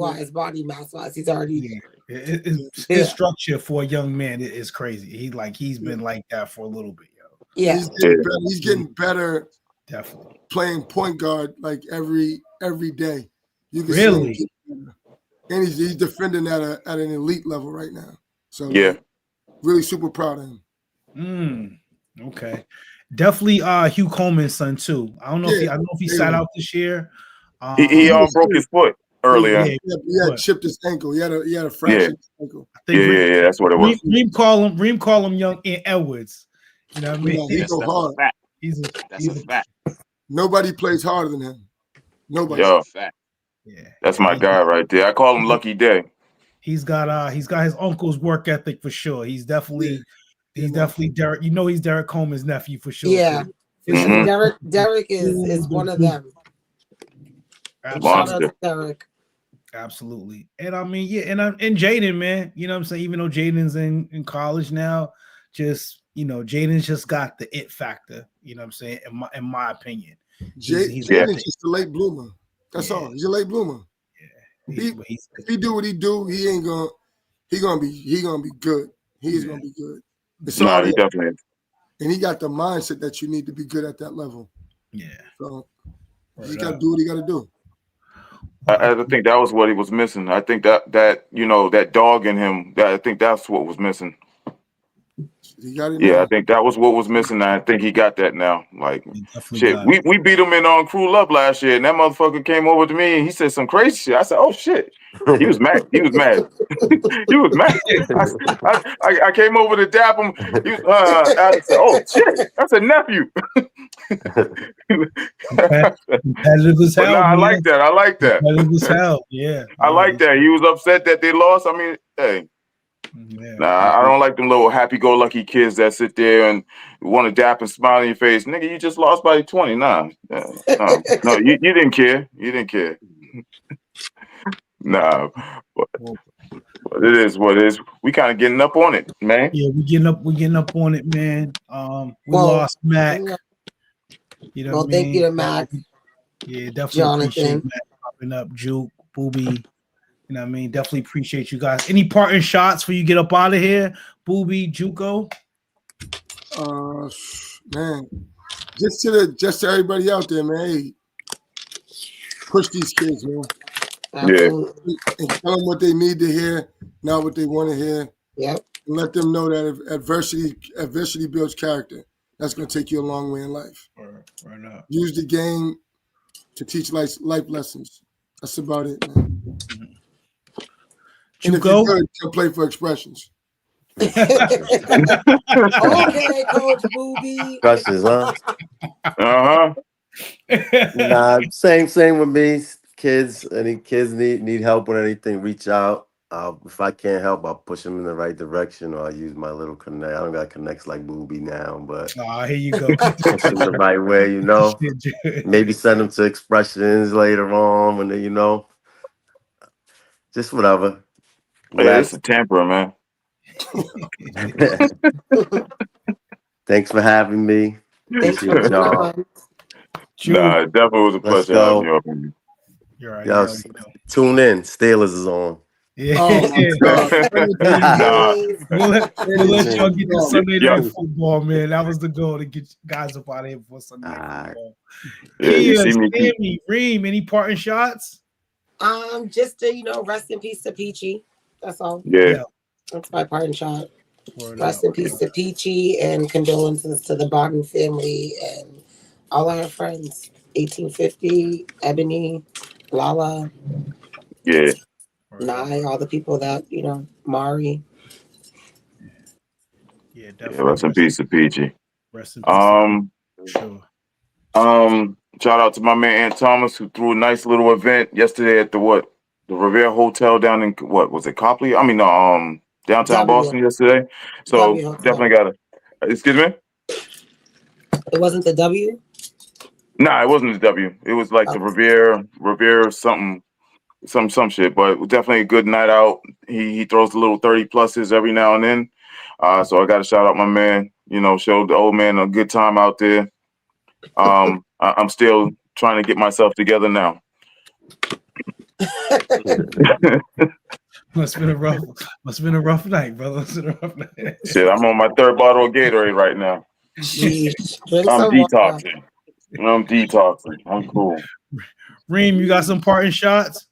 mass wise. He's already. His structure for a young man is crazy. He's been like that for a little bit, yo. Yeah, he's getting better. Definitely playing point guard like every day. You can really, see him, and he's defending at an elite level right now. So really super proud of him. Okay, definitely Hugh Coleman's son too. I don't know if he sat out this year. He broke his foot earlier. He had chipped his ankle. He had a fractured ankle. Yeah, that's what it was. Reem call him young Ant Edwards. You know what I mean? He go hard. That's a fact. Nobody plays harder than him. Nobody. Yo, yeah, that's my guy right there. I call him Lucky Day. He's got his uncle's work ethic for sure. He's definitely Derek. You know, he's Derek Coleman's nephew for sure. Yeah, Derek is one of them. Shout out to Derek. Absolutely. And I mean, and Jaden, man, you know what I'm saying? Even though Jaden's in college now, Jaden's just got the it factor, you know what I'm saying? In my opinion. Jaden's just a late bloomer. That's all. He's a late bloomer. Yeah. If he do what he do, he gonna be good. He's gonna be good. No, he definitely is. And he got the mindset that you need to be good at that level. Yeah. So he gotta do what he gotta do. I think that was what he was missing. I think that that dog in him. I think that's what was missing. I think that was what was missing. And I think he got that now. Like shit, we beat him in on Crew Love last year, and that motherfucker came over to me and he said some crazy shit. I said, "Oh shit." He was mad. He was mad. I came over to dap him. I said, "Oh shit, that's a nephew." Competitive as hell. I like that. Competitive as hell. Yeah. I like that. He was upset that they lost. I mean, hey. I don't like them little happy-go-lucky kids that sit there and want to dap and smile in your face. Nigga, you just lost by 20. No, you didn't care. You didn't care. Nah, but it is what it is. We kind of getting up on it, man. Yeah, we getting up on it, man. We lost Mac. You know what I mean? Thank you to Mac. Yeah, definitely appreciate Mac popping up, Juke, Booby. You know what I mean? Definitely appreciate you guys. Any parting shots for you get up out of here? Booby, Juco? Man. Just to everybody out there, man. Hey, push these kids, man. Absolutely. And tell them what they need to hear, not what they want to hear. Yep. And let them know that if adversity builds character. That's going to take you a long way in life. Right now. Use the game to teach life lessons. That's about it, man. And if you're good, you'll play for Expressions. Okay, Coach Booby. Expressions, huh? Uh-huh. Nah, same with me. Kids, any kids need help with anything, reach out. If I can't help, I'll push them in the right direction, or I'll use my little connect. I don't got connects like Booby now, but here you go. push them the right way, you know. Maybe send them to Expressions later on when they, Just whatever. Yeah, it's a temper, man. Thanks for having me. Thanks for Appreciate coming y'all. on. Nah, it definitely was a Let's pleasure having go. you up here. You're right. Yo, tune in. Steelers is on. Yeah. Oh my God. Nah, We'll let y'all get to Sunday Yo. night football, man. That was the goal, to get you guys up out of here before Sunday night football. Yeah, you Kia, see me. Sammy, Reem, any parting shots? Just to, rest in peace to Peachy. That's all. Yeah. That's my parting shot. Word Rest up. in peace to Peachy, and condolences to the Barton family and all our friends. 1850, Ebony, Lala, Yeah. Nye, all the people that, Mari. Yeah, Yeah, definitely. rest in peace to Peachy. Rest in peace. Sure. Shout out to my man Ant Thomas, who threw a nice little event yesterday at the Revere Hotel down in was it Copley? I mean, downtown Boston yesterday. So W Hotel. definitely got to. Excuse me. It wasn't the W? Nah, it wasn't the W. It was like the Revere something, some shit. But it was definitely a good night out. He throws a little 30 pluses every now and then. So I got to shout out my man. Showed the old man a good time out there. I'm still trying to get myself together now. Must have been a rough night, brother. Must have been a rough night. Shit, I'm on my third bottle of Gatorade right now. I'm detoxing. I'm cool. Reem, you got some parting shots?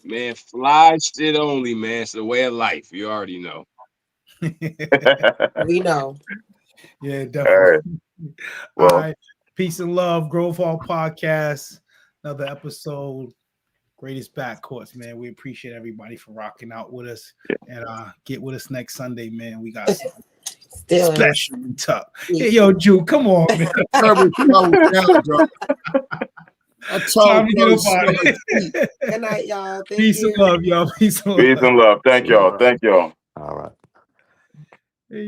Man, fly shit only, man. It's the way of life. You already know. We know. Yeah, definitely. Well, all right. Peace and love. Grove Hall Podcast. Another episode. Greatest Backcourts, man. We appreciate everybody for rocking out with us. And get with us next Sunday, man. We got something specially tough. Hey, yo, Jew, come on, man. Time to get up out of here. Good night, y'all. Thank Peace you. and love, y'all. Peace and love. Peace and love. Thank y'all. Thank y'all. All right. Hey,